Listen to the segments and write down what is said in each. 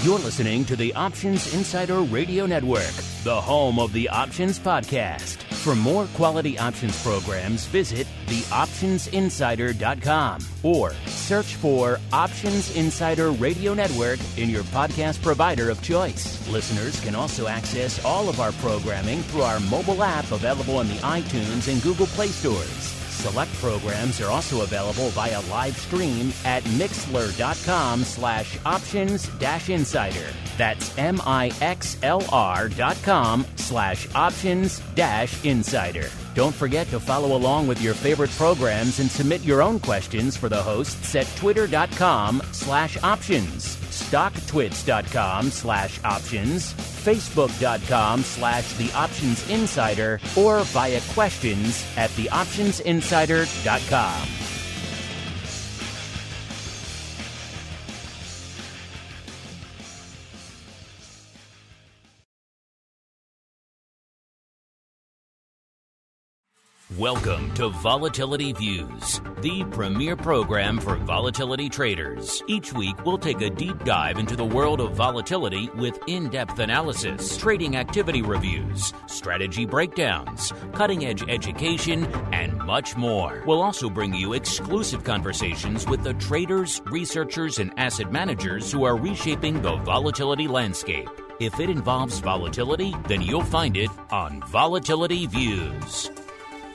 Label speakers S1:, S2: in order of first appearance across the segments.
S1: You're listening to the Options Insider Radio Network, the home of the Options Podcast. For more quality options programs, visit theoptionsinsider.com or search for Options Insider Radio Network in your podcast provider of choice. Listeners can also access all of our programming through our mobile app available in the iTunes and Google Play stores. Select programs are also available via live stream at mixlr.com/options-insider. That's MIXLR.com/options-insider. Don't forget to follow along with your favorite programs and submit your own questions for the hosts at twitter.com/options, stocktwits.com/options, facebook.com/theoptionsinsider, or via questions at theoptionsinsider.com. Welcome to Volatility Views, the premier program for volatility traders. Each week, we'll take a deep dive into the world of volatility with in-depth analysis, trading activity reviews, strategy breakdowns, cutting-edge education, and much more. We'll also bring you exclusive conversations with the traders, researchers, and asset managers who are reshaping the volatility landscape. If it involves volatility, then you'll find it on Volatility Views.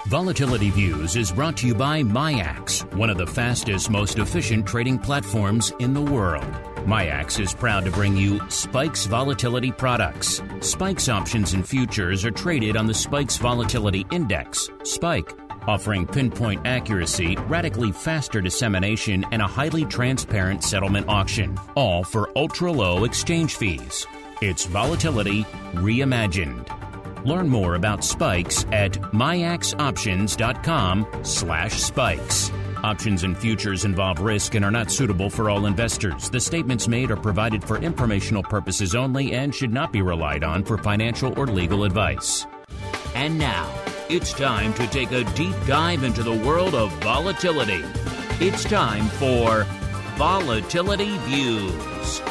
S1: Volatility Views is brought to you by MIAX, one of the fastest, most efficient trading platforms in the world. MIAX is proud to bring you Spikes Volatility products. Spikes options and futures are traded on the Spikes Volatility Index, Spike, offering pinpoint accuracy, radically faster dissemination, and a highly transparent settlement auction, all for ultra-low exchange fees. It's volatility reimagined. Learn more about Spikes at miaxoptions.com/spikes. Options and futures involve risk and are not suitable for all investors. The statements made are provided for informational purposes only and should not be relied on for financial or legal advice. And now, it's time to take a deep dive into the world of volatility. It's time for Volatility Views.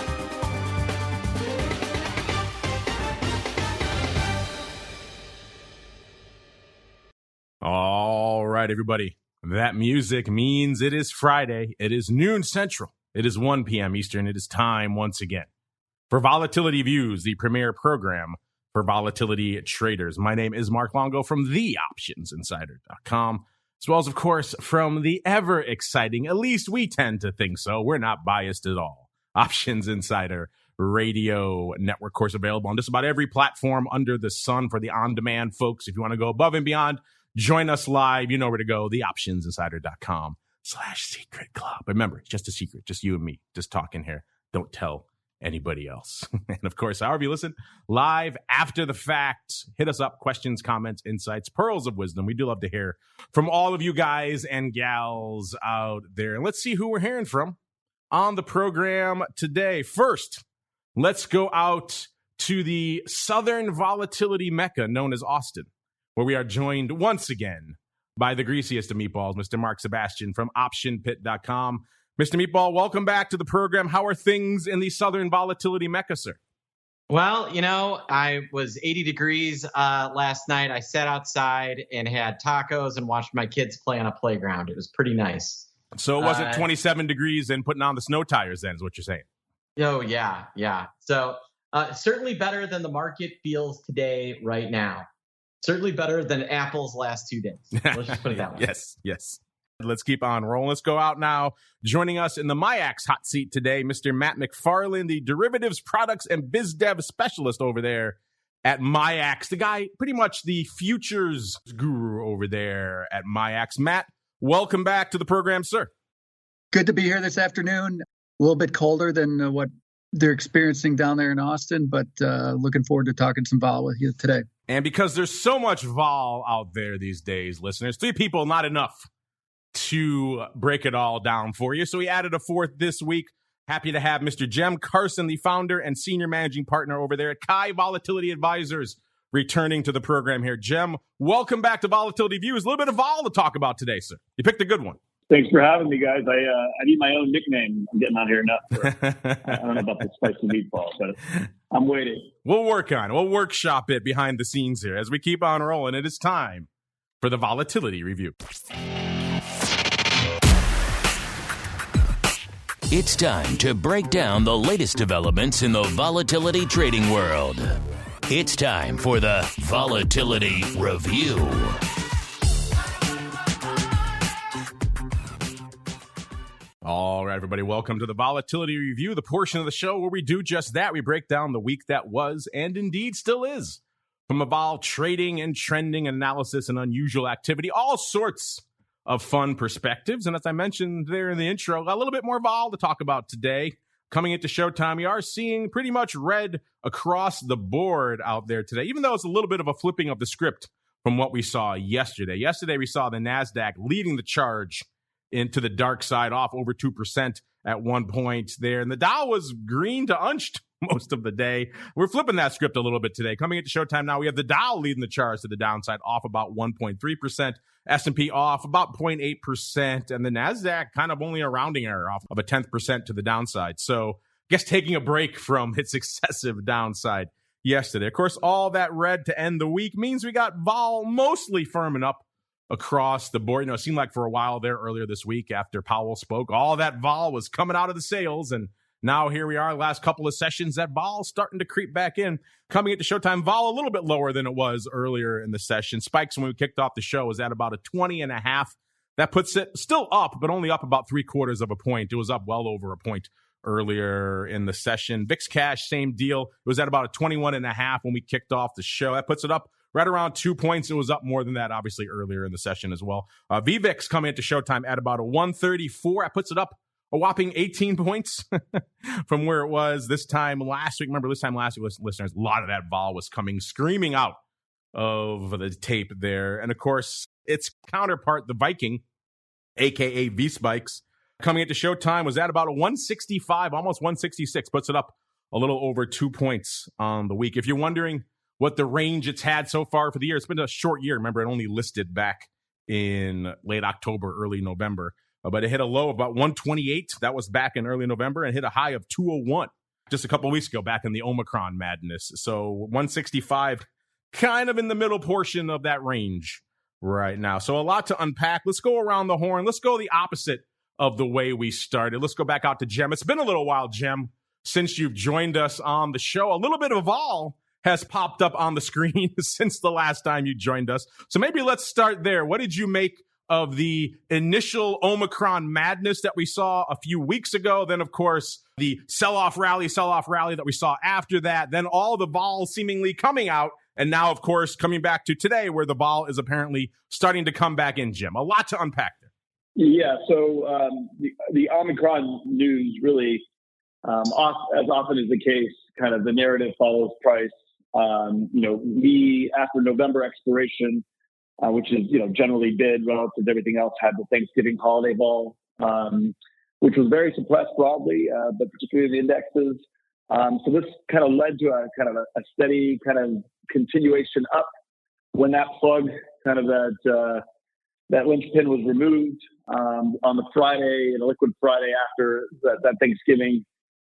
S2: All right, everybody. That music means it is Friday. It is noon Central. It is 1 p.m. Eastern. It is time once again for Volatility Views, the premier program for volatility traders. My name is Mark Longo from theoptionsinsider.com, as well as, of course, from the ever exciting, at least we tend to think so, we're not biased at all, Options Insider Radio Network, course available on just about every platform under the sun for the on-demand folks. If you want to go above and beyond, join us live. You know where to go, theoptionsinsider.com/secret club. Remember, it's just a secret, just you and me, just talking here. Don't tell anybody else. And of course, however you listen, live after the fact, hit us up, questions, comments, insights, pearls of wisdom. We do love to hear from all of you guys and gals out there. And let's see who we're hearing from on the program today. First, let's go out to the Southern volatility mecca known as Austin, where we are joined once again by the greasiest of meatballs, Mr. Mark Sebastian from OptionPit.com. Mr. Meatball, welcome back to the program. How are things in the Southern volatility mecca, sir?
S3: Well, you know, I was 80 degrees last night. I sat outside and had tacos and watched my kids play on a playground. It was pretty nice.
S2: So it wasn't 27 degrees and putting on the snow tires then, is what you're saying?
S3: Oh, yeah. So certainly better than the market feels today right now. Certainly better than Apple's last 2 days. Let's just put it that way.
S2: Yes. Let's keep on rolling. Let's go out now. Joining us in the MIAX hot seat today, Mr. Matt McFarland, the derivatives products and biz dev specialist over there at MIAX. The guy, pretty much the futures guru over there at MIAX. Matt, welcome back to the program, sir.
S4: Good to be here this afternoon. A little bit colder than what they're experiencing down there in Austin, but looking forward to talking some vol with you today.
S2: And because there's so much vol out there these days, listeners, 3 people, not enough to break it all down for you. So we added a fourth this week. Happy to have Mr. Jem KARSAN, the founder and senior managing partner over there at Kai Volatility Advisors, returning to the program here. Jem, welcome back to Volatility Views. A little bit of vol to talk about today, sir. You picked a good one.
S5: Thanks for having me, guys. I need my own nickname. I'm getting on here enough. I don't know about the spicy meatball, but I'm waiting.
S2: We'll work on it. We'll workshop it behind the scenes here. As we keep on rolling, it is time for the Volatility Review.
S1: It's time to break down the latest developments in the volatility trading world. It's time for the Volatility Review.
S2: All right, everybody, welcome to the Volatility Review, the portion of the show where we do just that. We break down the week that was and indeed still is. From a vol trading and trending analysis and unusual activity, all sorts of fun perspectives. And as I mentioned there in the intro, a little bit more vol to talk about today. Coming into showtime, we are seeing pretty much red across the board out there today, even though it's a little bit of a flipping of the script from what we saw yesterday. Yesterday, we saw the NASDAQ leading the charge into the dark side, off over 2% at one point there. And the Dow was green to unched most of the day. We're flipping that script a little bit today. Coming into showtime now, we have the Dow leading the charge to the downside, off about 1.3%. S&P off about 0.8%. And the NASDAQ kind of only a rounding error, off of a 10% to the downside. So I guess taking a break from its excessive downside yesterday. Of course, all that red to end the week means we got vol mostly firming up across the board. You know, it seemed like for a while there earlier this week after Powell spoke, all that vol was coming out of the sales. And now here we are, last couple of sessions, that vol starting to creep back in. Coming into showtime, vol a little bit lower than it was earlier in the session. Spikes when we kicked off the show was at about a 20.5. That puts it still up, but only up about 0.75 of a point. It was up well over a point earlier in the session. VIX cash, same deal. It was at about a 21.5 when we kicked off the show. That puts it up right around 2 points. It was up more than that, obviously, earlier in the session as well. VVIX coming into showtime at about a 134. That puts it up a whopping 18 points from where it was this time last week. Remember, this time last week, listeners, a lot of that vol was coming screaming out of the tape there. And, of course, its counterpart, the Viking, a.k.a. V-Spikes, coming into showtime was at about a 165, almost 166. Puts it up a little over 2 points on the week. If you're wondering what the range it's had so far for the year, it's been a short year. Remember, it only listed back in late October, early November. But it hit a low of about 128. That was back in early November, and hit a high of 201 just a couple of weeks ago, back in the OMICRON madness. So 165, kind of in the middle portion of that range right now. So a lot to unpack. Let's go around the horn. Let's go the opposite of the way we started. Let's go back out to Jem. It's been a little while, Jem, since you've joined us on the show. A little bit of vol has popped up on the screen since the last time you joined us. So maybe let's start there. What did you make of the initial OMICRON madness that we saw a few weeks ago? Then, of course, the sell-off rally that we saw after that. Then all the vol seemingly coming out. And now, of course, coming back to today where the vol is apparently starting to come back in, Jim. A lot to unpack there.
S5: Yeah, so the OMICRON news really, as often is the case, kind of the narrative follows price. We, after November expiration, which is, generally bid relative to everything else, had the Thanksgiving holiday vol, which was very suppressed broadly, but particularly in the indexes. So this kind of led to a steady kind of continuation up when that plug, kind of that linchpin was removed on the Friday, a liquid Friday after that Thanksgiving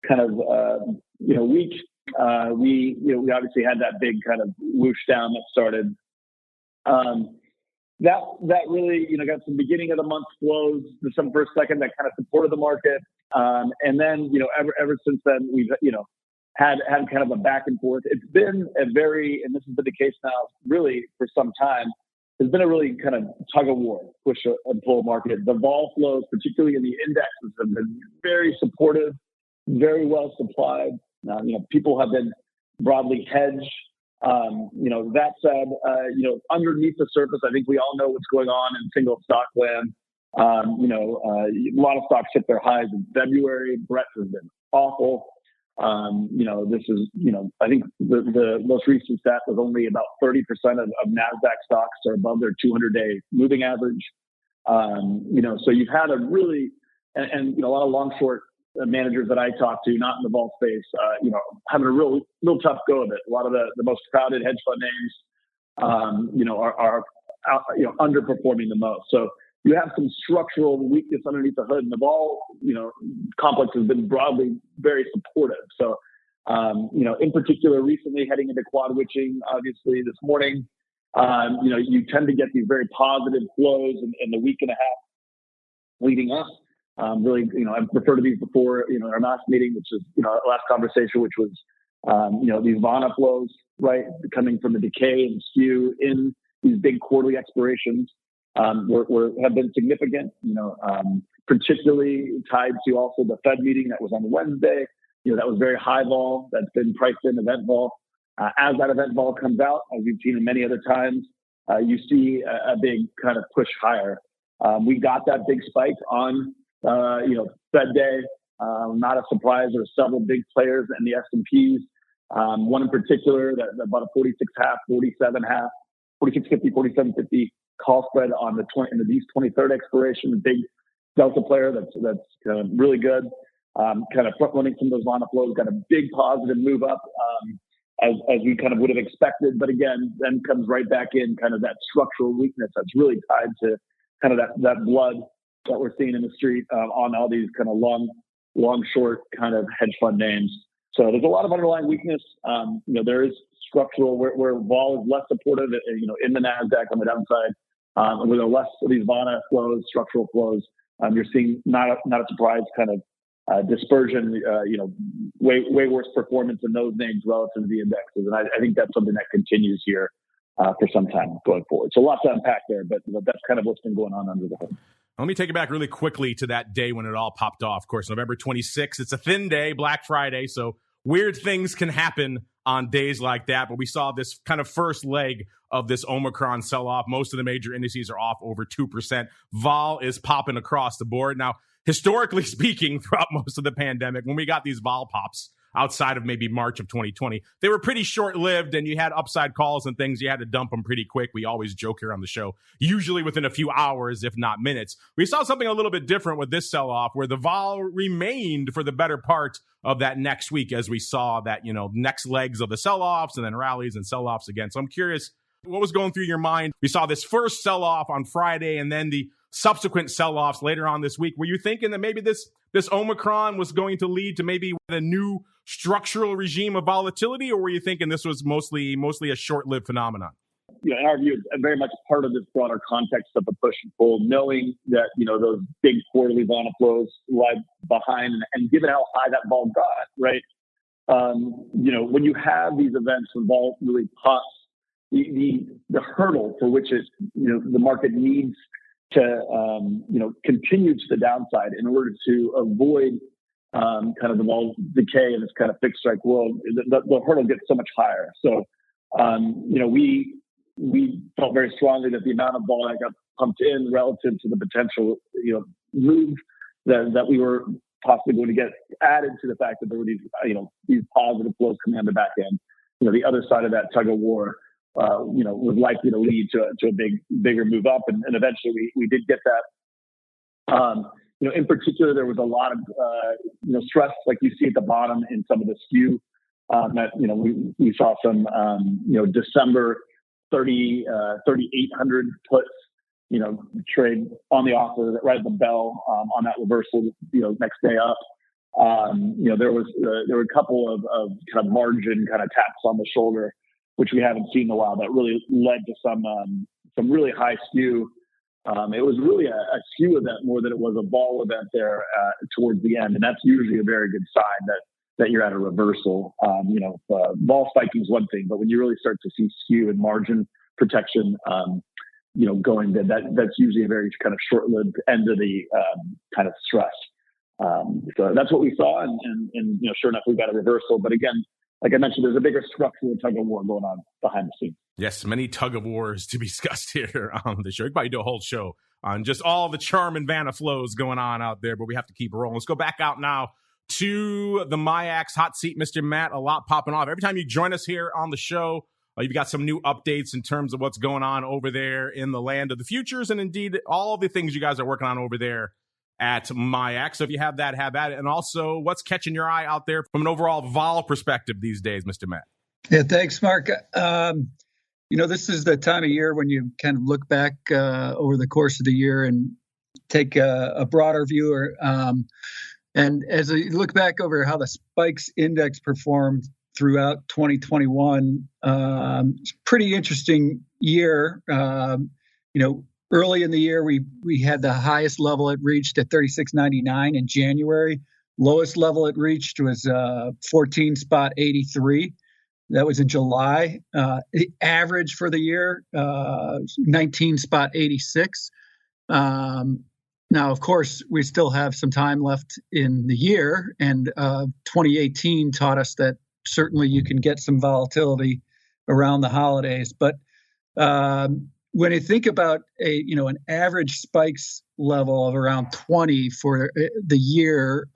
S5: kind of week. We obviously had that big kind of whoosh down that started. That really, got some beginning of the month flows, December 1st, 2nd, that kind of supported the market. And then, ever since then, we've, had kind of a back and forth. It's been and this has been the case now really for some time. There's been a really kind of tug of war, push and pull market. The vol flows, particularly in the indexes, have been very supportive, very well supplied. People have been broadly hedged. That said, underneath the surface, I think we all know what's going on in single stock land. A lot of stocks hit their highs in February. Breadth has been awful. This is, I think the most recent stat was only about 30% of NASDAQ stocks are above their 200-day moving average. So you've had a really, and a lot of long short managers that I talk to, not in the vol space, having a real tough go of it. A lot of the most crowded hedge fund names, are underperforming the most. So you have some structural weakness underneath the hood, and the vol, complex has been broadly very supportive. So, in particular, recently heading into quad witching, obviously this morning, you tend to get these very positive flows in the week and a half leading up. Really, I've referred to these before, in our last meeting, which is, our last conversation, which was, these Vana flows, right, coming from the decay and Skew in these big quarterly expirations, have been significant, particularly tied to also the Fed meeting that was on Wednesday. That was very high vol. That's been priced in event vol. As that event vol comes out, as you've seen in many other times, you see a big kind of push higher. We got that big spike on, Fed day. Not a surprise. There were several big players in the S&Ps. One in particular that bought a 46.5, 47.5, 46.50, 47.50 call spread on in the East 23rd expiration. A big Delta player that's really good. Kind of front running some of those Vana flows. Got a big positive move up as we kind of would have expected. But again, then comes right back in kind of that structural weakness that's really tied to kind of that blood that we're seeing in the street on all these kind of long short kind of hedge fund names. So there's a lot of underlying weakness. There is structural where vol is less supportive, in the NASDAQ on the downside, and where there are less of these Vana flows, structural flows. You're seeing not a surprise kind of dispersion, way worse performance in those names relative to the indexes. And I think that's something that continues here for some time going forward. So lots to unpack there, but that's kind of what's been going on under the hood.
S2: Let me take it back really quickly to that day when it all popped off. Of course, November 26th, it's a thin day, Black Friday, so weird things can happen on days like that. But we saw this kind of first leg of this Omicron sell-off. Most of the major indices are off over 2%. Vol is popping across the board. Now, historically speaking, throughout most of the pandemic, when we got these vol pops outside of maybe March of 2020, they were pretty short-lived, and you had upside calls and things. You had to dump them pretty quick. We always joke here on the show, usually within a few hours, if not minutes. We saw something a little bit different with this sell-off, where the vol remained for the better part of that next week, as we saw that, next legs of the sell-offs and then rallies and sell-offs again. So I'm curious, what was going through your mind? We saw this first sell-off on Friday and then the subsequent sell-offs later on this week. Were you thinking that maybe this Omicron was going to lead to maybe a new structural regime of volatility, or were you thinking this was mostly a short-lived phenomenon?
S5: In our view, it's very much part of this broader context of the push and pull, knowing that, those big quarterly Vana flows lie behind, and given how high that vol got, right? When you have these events when vol really pops, the hurdle for which the market needs to, continue to the downside in order to avoid kind of the vol decay in this kind of fixed strike world, the hurdle gets so much higher. So, we felt very strongly that the amount of vol that got pumped in relative to the potential, move that we were possibly going to get added to the fact that there were these positive flows coming on the back end. The other side of that tug of war, was likely to lead to a bigger move up. And eventually we did get that. In particular, there was a lot of, stress, like you see at the bottom in some of the Skew, that, we saw some, December 3,800 puts, trade on the offer right at the bell, on that reversal, next day up. There were a couple of kind of margin kind of taps on the shoulder, which we haven't seen in a while, that really led to some really high Skew. It was really a Skew event more than it was a vol event there towards the end, and that's usually a very good sign that you're at a reversal. Vol spiking is one thing, but when you really start to see Skew and margin protection, going, that's usually a very kind of short-lived end of the kind of stress. So that's what we saw, and sure enough, we got a reversal. But again, like I mentioned, there's a bigger structural tug of war going on behind the scenes.
S2: Yes, many tug of wars to be discussed here on the show. We could probably do a whole show on just all the charm and Vana flows going on out there, but we have to keep rolling. Let's go back out now to the MIAX hot seat, Mr. Matt. A lot popping off. Every time you join us here on the show, you've got some new updates in terms of what's going on over there in the land of the futures, and indeed all the things you guys are working on over there at MIAX. So if you have that, have at it. And also, what's catching your eye out there from an overall vol perspective these days, Mr. Matt?
S4: Yeah, thanks, Mark. This is the time of year when you kind of look back over the course of the year and take a broader view. And as you look back over how the Spikes Index performed throughout 2021, it's a pretty interesting year. Early in the year, we had the highest level it reached at 36.99 in January. Lowest level it reached was 14.83. That was in July. The average for the year, 19.86. Now, of course, we still have some time left in the year, and 2018 taught us that certainly you can get some volatility around the holidays. But when you think about an average Spikes level of around 20 for the year,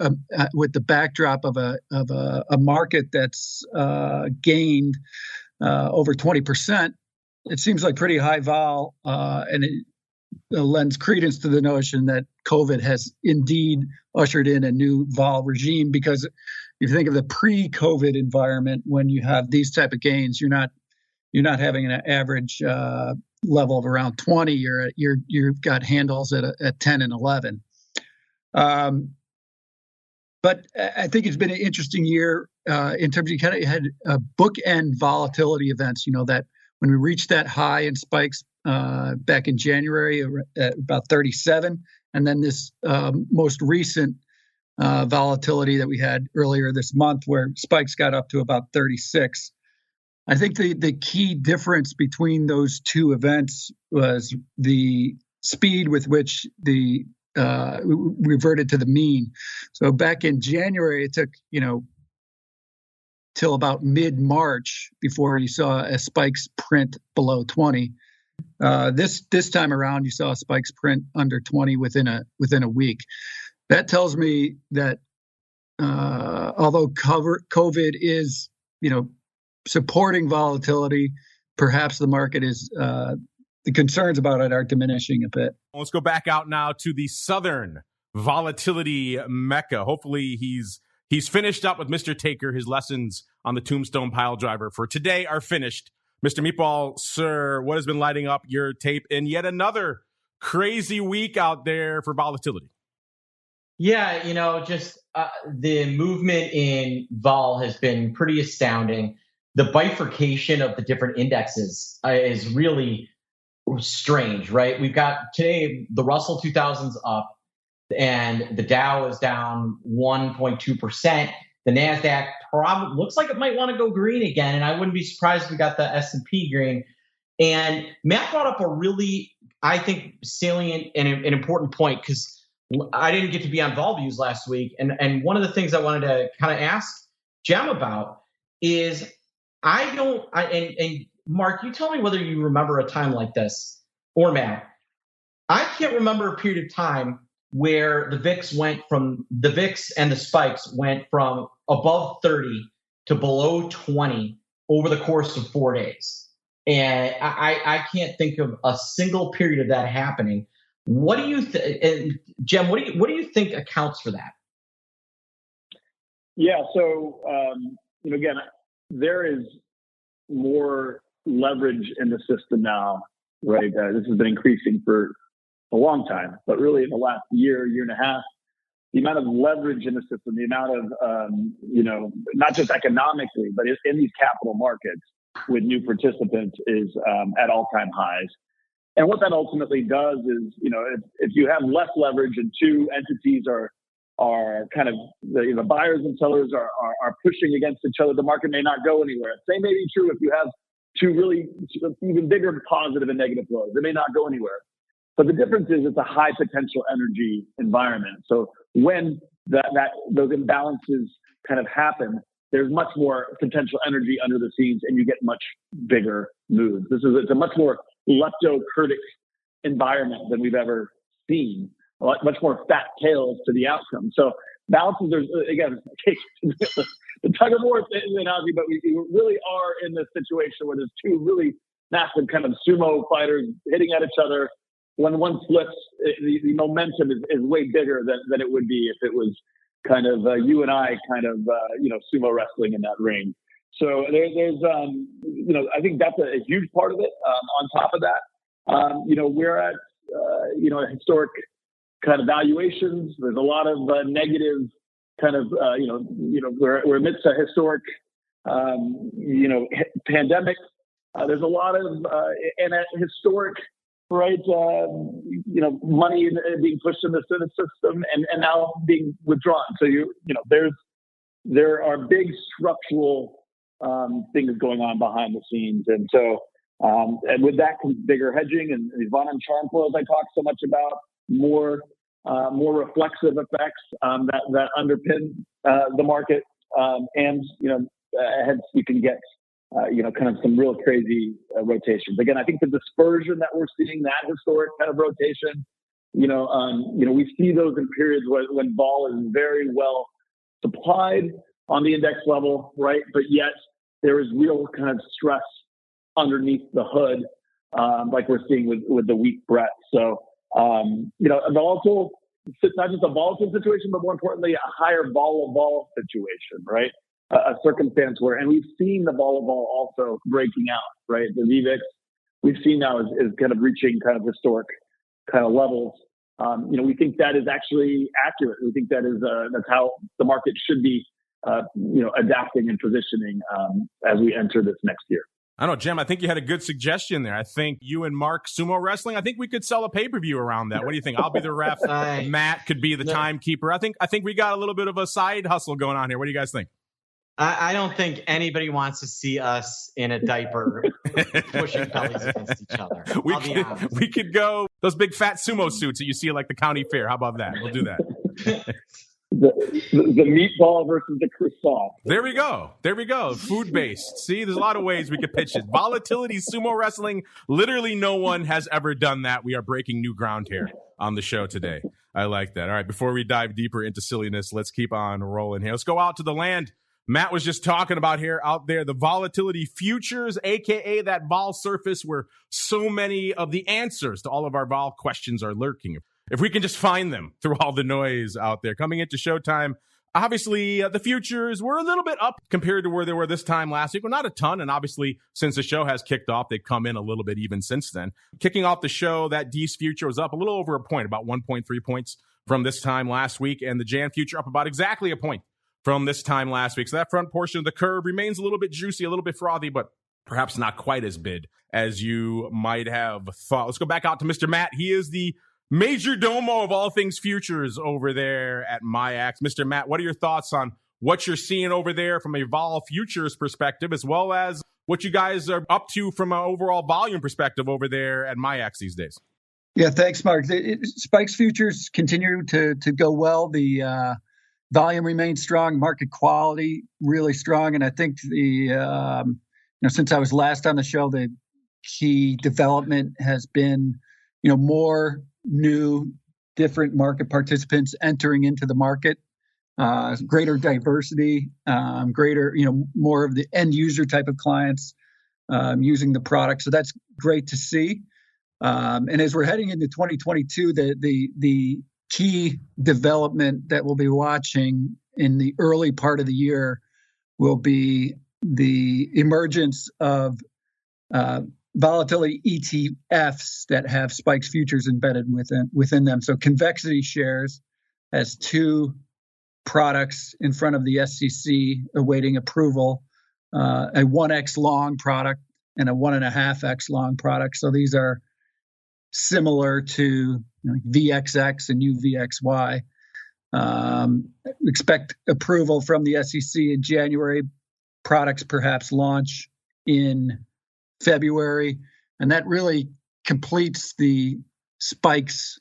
S4: with the backdrop of a market that's gained over 20%, it seems like pretty high vol, and it lends credence to the notion that COVID has indeed ushered in a new vol regime. Because if you think of the pre-COVID environment, when you have these type of gains, you're not having an average level of around 20. You've got handles at 10 and 11. But I think it's been an interesting year in terms of you kind of had bookend volatility events. That when we reached that high in Spikes back in January at about 37, and then this most recent volatility that we had earlier this month, where Spikes got up to about 36. I think the key difference between those two events was the speed with which the reverted to the mean. So back in January, it took till about mid-March before you saw a Spikes print below 20. This time around, you saw a Spikes print under 20 within a week. That tells me that although COVID is supporting volatility, perhaps the market is the concerns about it are diminishing a bit.
S2: Let's go back out now to the Southern volatility mecca. Hopefully he's finished up with Mr. Taker. His lessons on the Tombstone pile driver for today are finished. Mr. Meatball, sir, what has been lighting up your tape in yet another crazy week out there for volatility?
S3: Yeah, just the movement in vol has been pretty astounding. The bifurcation of the different indexes is really strange, right? We've got today the Russell 2000's up and the Dow is down 1.2%. The NASDAQ probably looks like it might want to go green again, and I wouldn't be surprised if we got the S&P green. And Matt brought up a really, I think, salient and an important point, because I didn't get to be on Vol Views last week. And one of the things I wanted to kind of ask Jem about is and Mark, you tell me whether you remember a time like this, or Matt. I can't remember a period of time where the VIX and the Spikes went from above 30 to below 20 over the course of 4 days. And I can't think of a single period of that happening. What do you think, Jem? What do you think accounts for that?
S5: Yeah. So again, there is more leverage in the system now, right? This has been increasing for a long time, but really in the last year and a half, the amount of leverage in the system, the amount of not just economically, but in these capital markets with new participants is at all-time highs. And what that ultimately does is, if you have less leverage and two entities are kind of the buyers and sellers are pushing against each other, the market may not go anywhere. Same may be true if you have two really even bigger positive and negative flows. They may not go anywhere. But the difference is it's a high potential energy environment. So when those imbalances kind of happen, there's much more potential energy under the scenes, and you get much bigger moves. It's a much more leptokurtic environment than we've ever seen. Much more fat tails to the outcome. So balances, there's again the tug of war analogy, but we really are in this situation where there's two really massive kind of sumo fighters hitting at each other. When one flips, the momentum is way bigger than it would be if it was kind of you and I kind of sumo wrestling in that ring. So there's I think that's a huge part of it. On top of that, we're at historic kind of valuations. There's a lot of negative kind of we're amidst a historic pandemic. There's a lot of and at historic money being pushed in the system and now being withdrawn. So there are big structural things going on behind the scenes, and so and with that comes bigger hedging and the Von and charm flows I talk so much about, more reflexive effects that underpin the market, and hence you can get kind of some real crazy rotations. Again, I think the dispersion that we're seeing, that historic kind of rotation, we see those in periods when vol is very well supplied on the index level, right? But yet there is real kind of stress underneath the hood, like we're seeing with the weak breadth. So, a volatile, not just a volatile situation, but more importantly, a higher vol situation, right? A circumstance where, and we've seen the vol also breaking out, right? The VVIX we've seen now is kind of reaching kind of historic kind of levels. We think that is actually accurate. We think that is that's how the market should be, adapting and positioning as we enter this next year.
S2: I don't know, Jim, I think you had a good suggestion there. I think you and Mark Sumo Wrestling, I think we could sell a pay-per-view around that. What do you think? I'll be the ref. Matt could be the timekeeper. I think we got a little bit of a side hustle going on here. What do you guys think?
S3: I don't think anybody wants to see us in a diaper pushing bellies against each other.
S2: We could go those big fat sumo suits that you see at like the county fair. How about that? We'll do that.
S5: The meatball versus the croissant.
S2: There we go. Food-based. See, there's a lot of ways we could pitch it. Volatility Sumo Wrestling. Literally no one has ever done that. We are breaking new ground here on the show today. I like that. All right, before we dive deeper into silliness, let's keep on rolling here. Let's go out to the land Matt was just talking about here out there, the volatility futures, aka that vol surface where so many of the answers to all of our vol questions are lurking. If we can just find them through all the noise out there. Coming into showtime, obviously the futures were a little bit up compared to where they were this time last week. Well, not a ton, and obviously since the show has kicked off, they've come in a little bit even since then. Kicking off the show, that DEES future was up a little over a point, about 1.3 points from this time last week, and the Jan future up about exactly a point from this time last week. So that front portion of the curve remains a little bit juicy, a little bit frothy, but perhaps not quite as bid as you might have thought. Let's go back out to Mr. Matt. He is the major domo of all things futures over there at MIAX. Mr. Matt, what are your thoughts on what you're seeing over there from a vol futures perspective, as well as what you guys are up to from an overall volume perspective over there at MIAX these days?
S4: Yeah, thanks, Mark. Spikes futures continue to go well. The volume remains strong, market quality really strong, and I think since I was last on the show, the key development has been more new, different market participants entering into the market, greater diversity, greater more of the end user type of clients using the product. So that's great to see. And as we're heading into 2022, the key development that we'll be watching in the early part of the year will be the emergence of volatility ETFs that have spikes futures embedded within them. So Convexity Shares has two products in front of the SEC awaiting approval, a 1x long product and a 1.5x long product. So these are similar to VXX and UVXY. Expect approval from the SEC in January. Products perhaps launch in February, and that really completes the spikes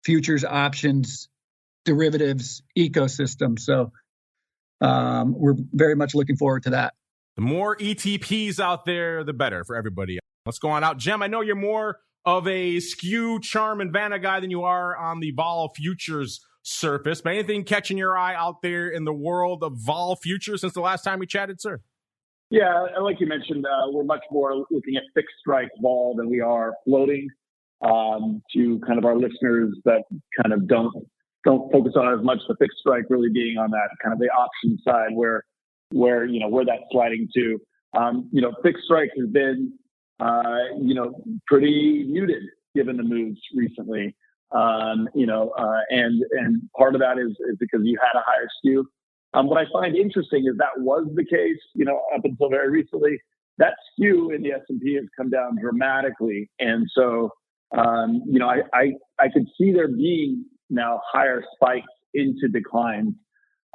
S4: futures options derivatives ecosystem. So we're very much looking forward to that.
S2: The more ETPs out there, the better for everybody. Let's go on out. Jem, I know you're more of a Skew, Charm, and Vanna guy than you are on the vol futures surface, but anything catching your eye out there in the world of vol futures since the last time we chatted, sir?
S5: Yeah, like you mentioned, we're much more looking at fixed strike vol than we are floating. To kind of our listeners that kind of don't focus on as much the fixed strike really being on that kind of the option side where where that's sliding to. Fixed strike has been, pretty muted given the moves recently. And part of that is because you had a higher skew. What I find interesting is that was the case, up until very recently. That skew in the S&P has come down dramatically. And so, I could see there being now higher spikes into declines,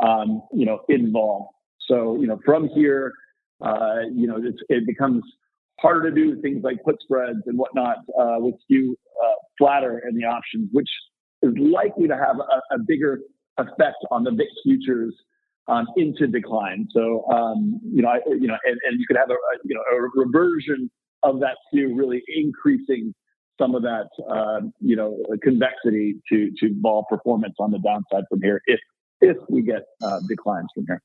S5: in vol. So, from here, it becomes harder to do things like put spreads and whatnot with skew flatter in the options, which is likely to have a bigger effect on the VIX futures into decline. So, and you could have a reversion of that skew really increasing some of that, convexity to vol performance on the downside from here if we get declines from here.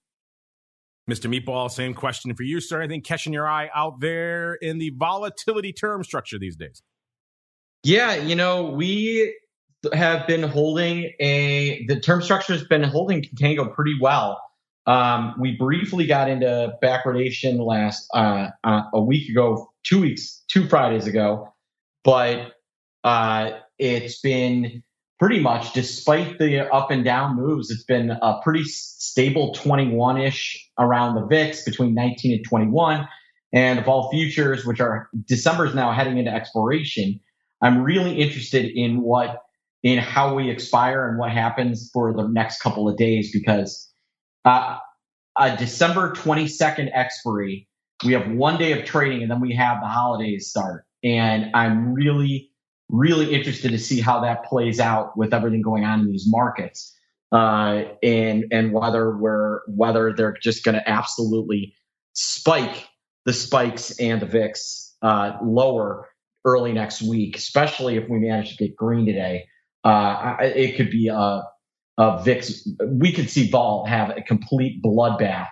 S2: Mr. Meatball, same question for you, sir. I think catching your eye out there in the volatility term structure these days.
S3: Yeah, we have been holding the term structure has been holding contango pretty well. We briefly got into backwardation last a week ago, 2 Fridays ago, but it's been pretty much, despite the up and down moves, it's been a pretty stable 21-ish around the VIX between 19 and 21. And the vol futures, which are December's now heading into expiration, I'm really interested in how we expire and what happens for the next couple of days, because a December 22nd expiry, we have 1 day of trading and then we have the holidays start. And I'm really interested to see how that plays out with everything going on in these markets, and whether they're just going to absolutely spike the spikes and the VIX lower early next week, especially if we manage to get green today. It could be a VIX. We could see vol have a complete bloodbath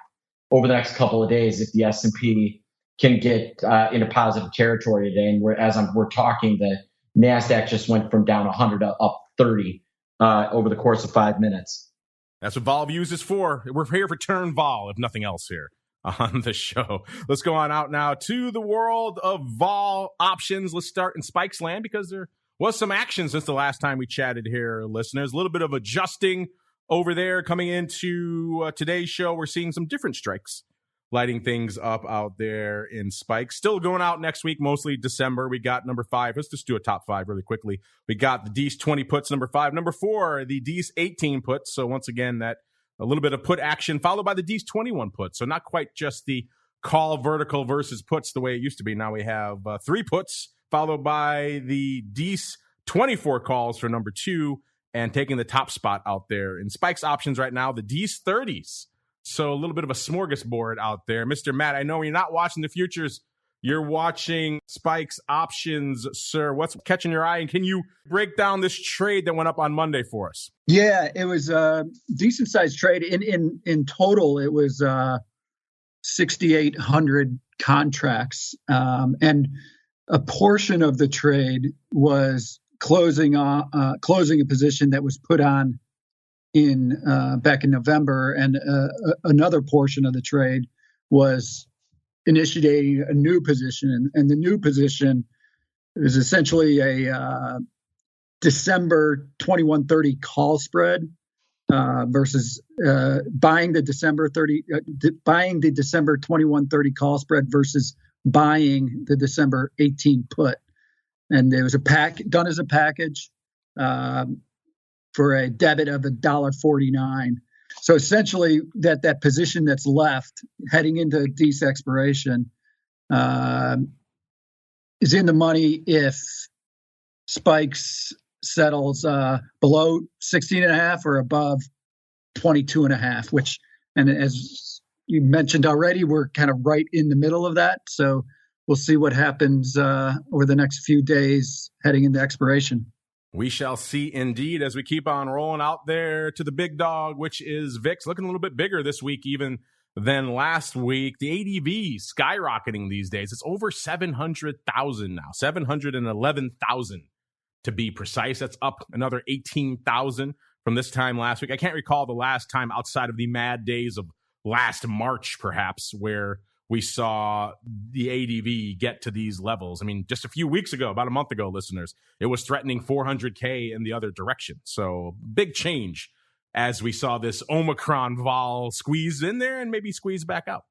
S3: over the next couple of days if the S&P can get into positive territory today. And we're talking, the NASDAQ just went from down 100 to up 30 over the course of 5 minutes.
S2: That's what Vol Views is for. We're here for turn vol, if nothing else here on the show. Let's go on out now to the world of vol options. Let's start in Spikes land, because there was some action since the last time we chatted here, listeners. A little bit of adjusting over there coming into today's show. We're seeing some different strikes lighting things up out there in Spikes. Still going out next week, mostly December. We got number 5. Let's just do a top 5 really quickly. We got the D's 20 puts, number 5. Number 4, the D's 18 puts. So once again, that a little bit of put action, followed by the D's 21 puts. So not quite just the call vertical versus puts the way it used to be. Now we have 3 puts, followed by the D's 24 calls for number 2, and taking the top spot out there in Spikes options right now, the D's 30s. So a little bit of a smorgasbord out there. Mr. Matt, I know you're not watching the futures. You're watching Spikes options, sir. What's catching your eye? And can you break down this trade that went up on Monday for us?
S4: Yeah, it was a decent-sized trade. In total, it was 6,800 contracts. And a portion of the trade was closing a position that was put on back in November, and another portion of the trade was initiating a new position, and the new position is essentially a December 2130 call spread versus buying the December 2130 call spread versus buying the December 18 put, and there was done as a package. For a debit of $1.49. So essentially that position that's left heading into D's expiration is in the money if Spikes settles below 16.5 or above 22.5, which, and as you mentioned already, we're kind of right in the middle of that. So we'll see what happens over the next few days heading into expiration.
S2: We shall see indeed as we keep on rolling out there to the big dog, which is VIX, looking a little bit bigger this week even than last week. The ADV skyrocketing these days. It's over 700,000 now, 711,000 to be precise. That's up another 18,000 from this time last week. I can't recall the last time outside of the mad days of last March, perhaps, where we saw the ADV get to these levels. I mean, just a few weeks ago, about a month ago, listeners, it was threatening 400K in the other direction. So big change as we saw this Omicron vol squeeze in there and maybe squeeze back out.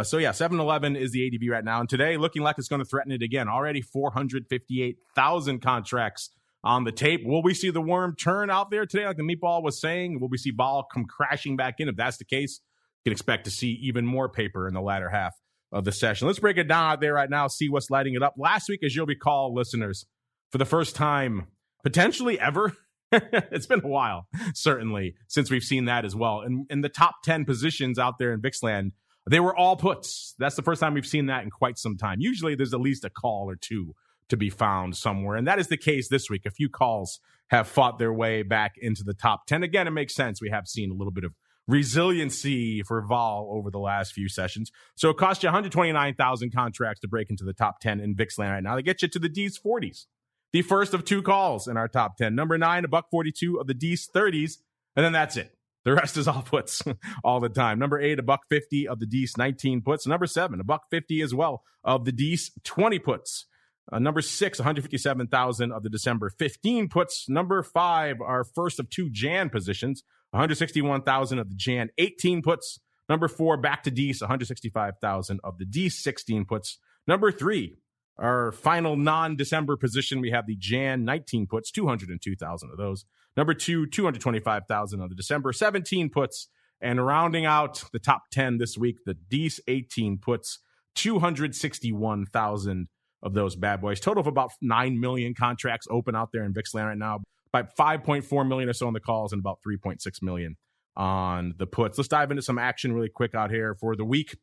S2: So yeah, 711 is the ADV right now. And today looking like it's going to threaten it again. Already 458,000 contracts on the tape. Will we see the worm turn out there today like the meatball was saying? Will we see vol come crashing back in? If that's the case, you can expect to see even more paper in the latter half of the session. Let's break it down out there right now, see what's lighting it up. Last week, as you'll recall, listeners, for the first time, potentially ever, it's been a while, certainly, since we've seen that as well. In the top 10 positions out there in VIXland, they were all puts. That's the first time we've seen that in quite some time. Usually there's at least a call or two to be found somewhere, and that is the case this week. A few calls have fought their way back into the top 10. Again, it makes sense. We have seen a little bit of resiliency for vol over the last few sessions. So it cost you 129,000 contracts to break into the top 10 in VIXland right now. They get you to the D's 40s, the first of two calls in our top 10. Number 9, $1.42 of the D's 30s, and then that's it. The rest is all puts all the time. Number 8, $1.50 of the D's 19 puts. Number 7, $1.50 as well of the D's 20 puts. Number 6, 157,000 of the December 15 puts. Number 5, our first of two Jan positions, 161,000 of the Jan 18 puts. Number 4, back to D's, 165,000 of the D's 16 puts. Number 3, our final non-December position, we have the Jan 19 puts, 202,000 of those. Number 2, 225,000 of the December 17 puts. And rounding out the top 10 this week, the D's 18 puts, 261,000 of those bad boys. Total of about 9 million contracts open out there in VIXland right now. About 5.4 million or so on the calls and about 3.6 million on the puts. Let's dive into some action really quick out here for the week.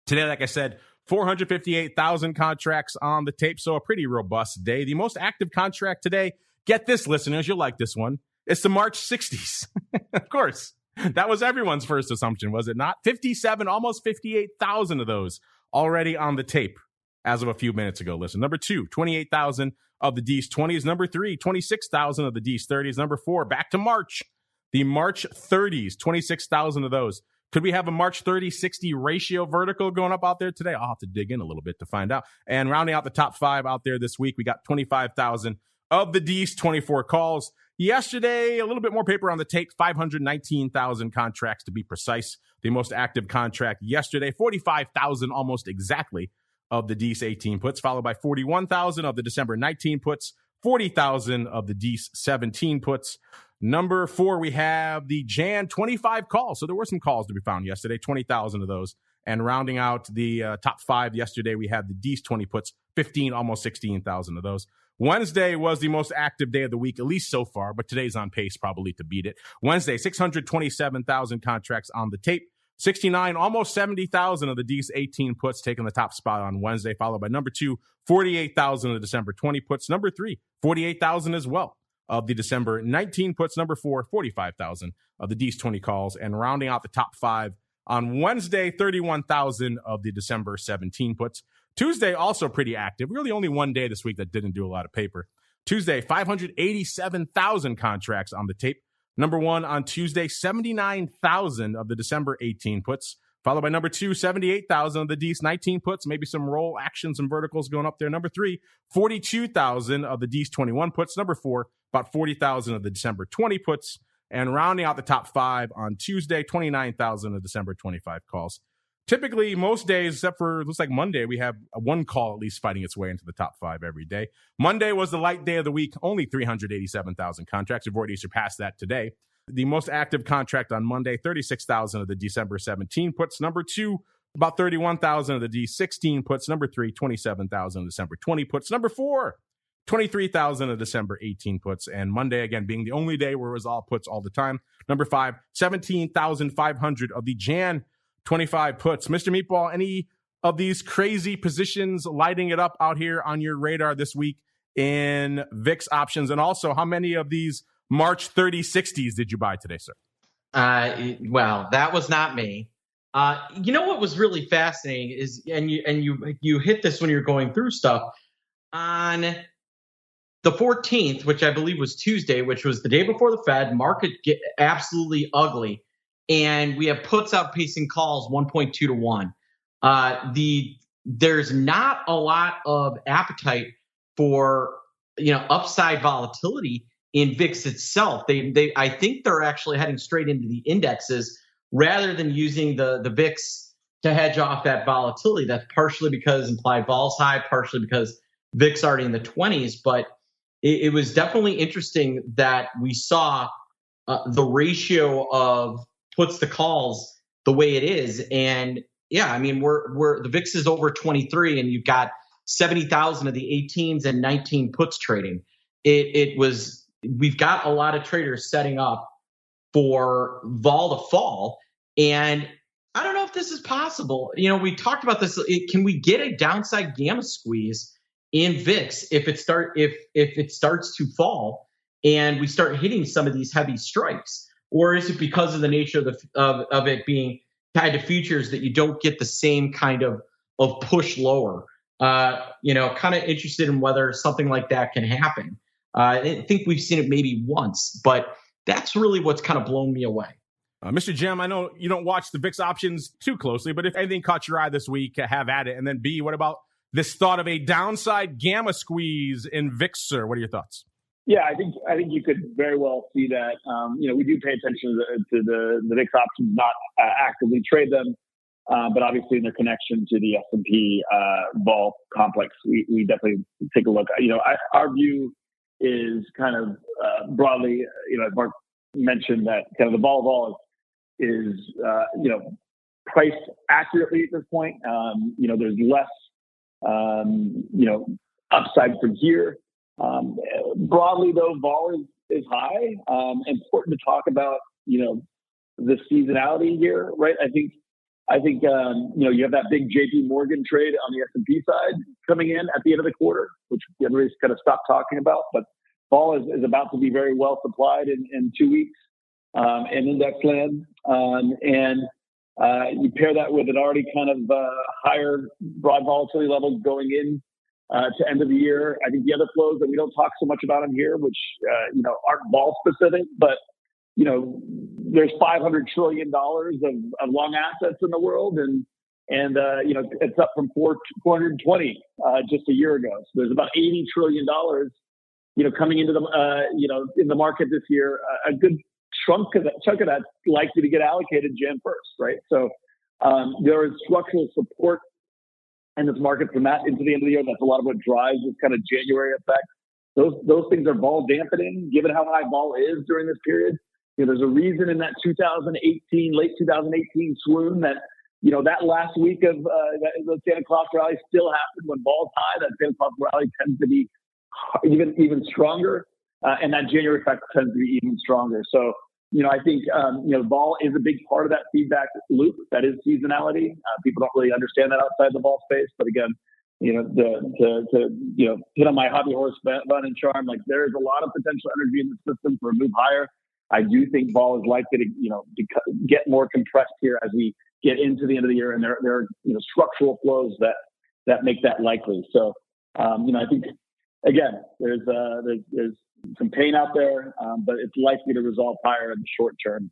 S2: Today, like I said, 458,000 contracts on the tape, so a pretty robust day. The most active contract today, get this, listeners, you'll like this one. It's the March 60s. Of course, that was everyone's first assumption, was it not? 57, almost 58,000 of those already on the tape as of a few minutes ago. Listen, number 2, 28,000 of the D's 20s. Number 3, 26,000 of the D's 30s. Number 4, back to March, the March 30s, 26,000 of those. Could we have a March 30-60 ratio vertical going up out there today? I'll have to dig in a little bit to find out. And rounding out the top 5 out there this week, we got 25,000 of the D's 24 calls. Yesterday, a little bit more paper on the tape, 519,000 contracts to be precise. The most active contract yesterday, 45,000 almost exactly of the D's 18 puts, followed by 41,000 of the December 19 puts, 40,000 of the D's 17 puts. Number 4, we have the Jan 25 calls. So there were some calls to be found yesterday, 20,000 of those. And rounding out the top 5 yesterday, we had the D's 20 puts, 15, almost 16,000 of those. Wednesday was the most active day of the week, at least so far, but today's on pace probably to beat it. Wednesday, 627,000 contracts on the tape. 69, almost 70,000 of the D's 18 puts taking the top spot on Wednesday, followed by number 2, 48,000 of the December 20 puts. Number 3, 48,000 as well of the December 19 puts. Number 4, 45,000 of the D's 20 calls. And rounding out the top 5 on Wednesday, 31,000 of the December 17 puts. Tuesday, also pretty active. Really only one day this week that didn't do a lot of paper. Tuesday, 587,000 contracts on the tape. Number 1 on Tuesday, 79,000 of the December 18 puts, followed by number 2, 78,000 of the D's 19 puts, maybe some roll actions and verticals going up there. Number 3, 42,000 of the D's 21 puts. Number 4, about 40,000 of the December 20 puts. And rounding out the top 5 on Tuesday, 29,000 of December 25 calls. Typically, most days, except for looks like Monday, we have one call at least fighting its way into the top 5 every day. Monday was the light day of the week, only 387,000 contracts. We've already surpassed that today. The most active contract on Monday, 36,000 of the December 17 puts. Number 2, about 31,000 of the D16 puts. Number 3, 27,000 of December 20 puts. Number 4, 23,000 of December 18 puts. And Monday, again, being the only day where it was all puts all the time. Number 5, 17,500 of the Jan 25 puts. Mr. Meatball, any of these crazy positions lighting it up out here on your radar this week in VIX options? And also, how many of these March 30 60s did you buy today, sir?
S3: Well, that was not me. You know what was really fascinating is, and you hit this when you're going through stuff, on the 14th, which I believe was Tuesday, which was the day before the Fed, market get absolutely ugly. and we have puts outpacing calls 1.2 to 1. There's not a lot of appetite for upside volatility in VIX itself. I think they're actually heading straight into the indexes rather than using the VIX to hedge off that volatility. That's partially because implied vol's high, partially because VIX already in the 20s. But it was definitely interesting that we saw the ratio of puts to calls the way it is. And yeah, I mean, we're the VIX is over 23, and you've got 70,000 of the 18s and 19 puts trading. We've got a lot of traders setting up for vol to fall, and I don't know if this is possible. We talked about this. Can we get a downside gamma squeeze in VIX if it starts to fall and we start hitting some of these heavy strikes, or is it because of the nature of it being tied to futures that you don't get the same kind of push lower? Kind of interested in whether something like that can happen. I think we've seen it maybe once, but that's really what's kind of blown me away.
S2: Mr. Jim, I know you don't watch the VIX options too closely, but if anything caught your eye this week, have at it. And then B, what about this thought of a downside gamma squeeze in VIX, sir? What are your thoughts?
S5: Yeah, I think you could very well see that. We do pay attention to the VIX options, not actively trade them, but obviously in their connection to the S&P vol complex, we definitely take a look. Our view is kind of broadly, as Mark mentioned, that kind of the vol is priced accurately at this point. There's less upside from here. Broadly, though, vol is high. Important to talk about, the seasonality here, right? I think you have that big JP Morgan trade on the S&P side coming in at the end of the quarter, which everybody's kind of stopped talking about. But vol is about to be very well supplied in 2 weeks in index land. You pair that with an already kind of higher broad volatility level going in to end of the year. I think the other flows that we don't talk so much about in here, which aren't vol specific, but there's $500 trillion of long assets in the world, and it's up from 420 just a year ago. So there's about $80 trillion coming into the in the market this year. A good chunk of that's likely to get allocated Jan 1st, right? So there is structural support in this market from that into the end of the year. That's a lot of what drives this kind of January effect. Those things are vol dampening, given how high vol is during this period. There's a reason in that late 2018 swoon that that last week of the Santa Claus rally still happened when vol's high. That Santa Claus rally tends to be even stronger, and that January effect tends to be even stronger. So I think vol is a big part of that feedback loop. That is seasonality. People don't really understand that outside the vol space, but again, to hit on my hobby horse fun and charm, like there is a lot of potential energy in the system for a move higher. I do think vol is likely to get more compressed here as we get into the end of the year, and there are structural flows that make that likely. So I think again there's some pain out there, but it's likely to resolve higher in the short term,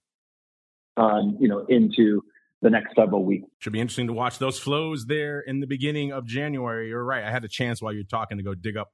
S5: into the next several weeks.
S2: Should be interesting to watch those flows there in the beginning of January. You're right. I had a chance while you're talking to go dig up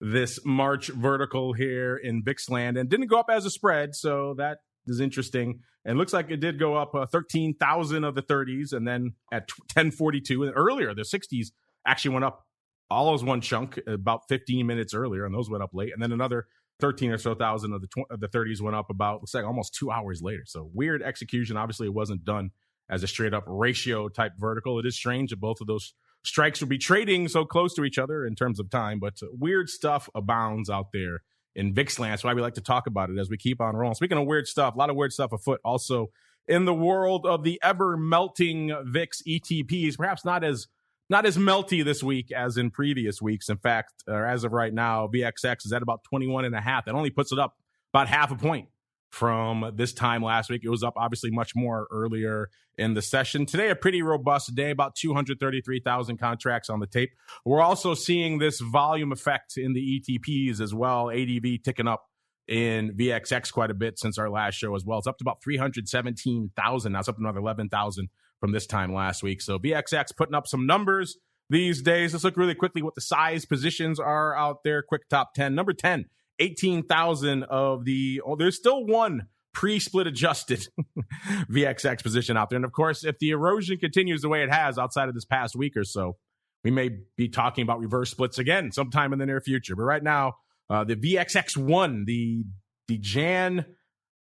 S2: this March vertical here in VIX land, and didn't go up as a spread, so that is interesting. And looks like it did go up 13,000 of the 30s, and then at 1042 and earlier, the 60s actually went up all as one chunk about 15 minutes earlier, and those went up late, and then another 13 or so thousand of the 30s went up about, looks like almost 2 hours later. So weird execution. Obviously, it wasn't done as a straight up ratio type vertical. It is strange that both of those strikes would be trading so close to each other in terms of time, but weird stuff abounds out there in VIX land. That's why we like to talk about it as we keep on rolling. Speaking of weird stuff, a lot of weird stuff afoot also in the world of the ever melting VIX ETPs, perhaps not as melty this week as in previous weeks. In fact, as of right now, VXX is at about 21.5. That only puts it up about half a point from this time last week. It was up obviously much more earlier in the session. Today, a pretty robust day, about 233,000 contracts on the tape. We're also seeing this volume effect in the ETPs as well. ADV ticking up in VXX quite a bit since our last show as well. It's up to about 317,000. Now it's up to another 11,000 from this time last week. So VXX putting up some numbers these days. Let's look really quickly what the size positions are out there. Quick top 10. Number 10, 18,000 of the, there's still one pre-split adjusted VXX position out there. And of course, if the erosion continues the way it has outside of this past week or so, we may be talking about reverse splits again sometime in the near future. But right now, the VXX1, the Jan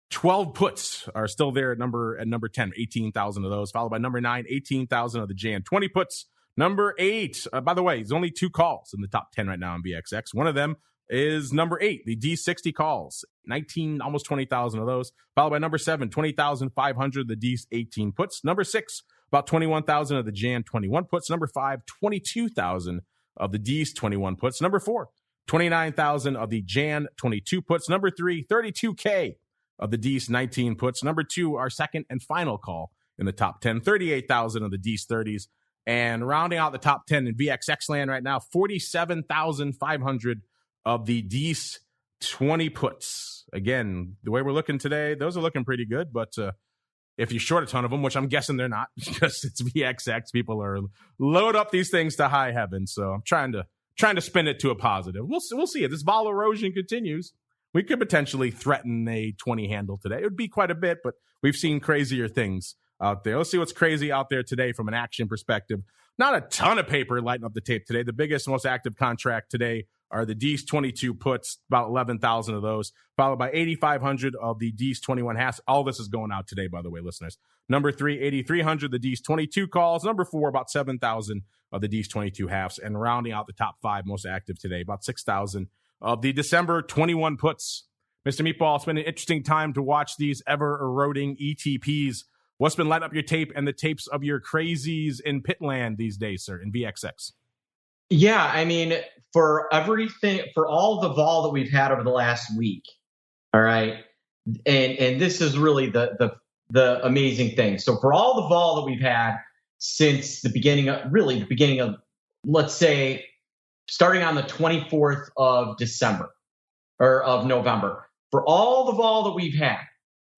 S2: 12 puts are still there at number 10, 18,000 of those, followed by number 9, 18,000 of the Jan 20 puts. Number 8, by the way, there's only 2 calls in the top 10 right now in VXX. One of them is number 8, the D60 calls, 19, almost 20,000 of those, followed by number 7, 20,500, the D18 puts. Number 6, about 21,000 of the Jan 21 puts. Number 5, 22,000 of the D's 21 puts. Number 4, 29,000 of the Jan 22 puts. Number 3, 32K of the D's 19 puts. Number 2, our second and final call in the top 10, 38,000 of the D's 30s. And rounding out the top 10 in VXX land right now, 47,500 of the D's 20 puts. Again, the way we're looking today, those are looking pretty good. But if you short a ton of them, which I'm guessing they're not, because it's VXX, people are load up these things to high heaven. So I'm trying to spin it to a positive. We'll see. If this vol erosion continues, we could potentially threaten a 20 handle today. It would be quite a bit, but we've seen crazier things out there. Let's see what's crazy out there today from an action perspective. Not a ton of paper lighting up the tape today. The biggest, most active contract today are the D's 22 puts, about 11,000 of those, followed by 8,500 of the D's 21 halves. All this is going out today, by the way, listeners. Number 3, 8,300, the D's 22 calls. Number 4, about 7,000 of the D's 22 halves. And rounding out the top 5 most active today, about 6,000 of the December 21 puts. Mr. Meatball, it's been an interesting time to watch these ever-eroding ETPs. What's been lighting up your tape and the tapes of your crazies in Pitland these days, sir, in VXX?
S3: Yeah, I mean, for everything, for all the vol that we've had over the last week, all right, and this is really the amazing thing. So for all the vol that we've had since the beginning of, let's say, starting on the 24th of December or of November, for all the vol that we've had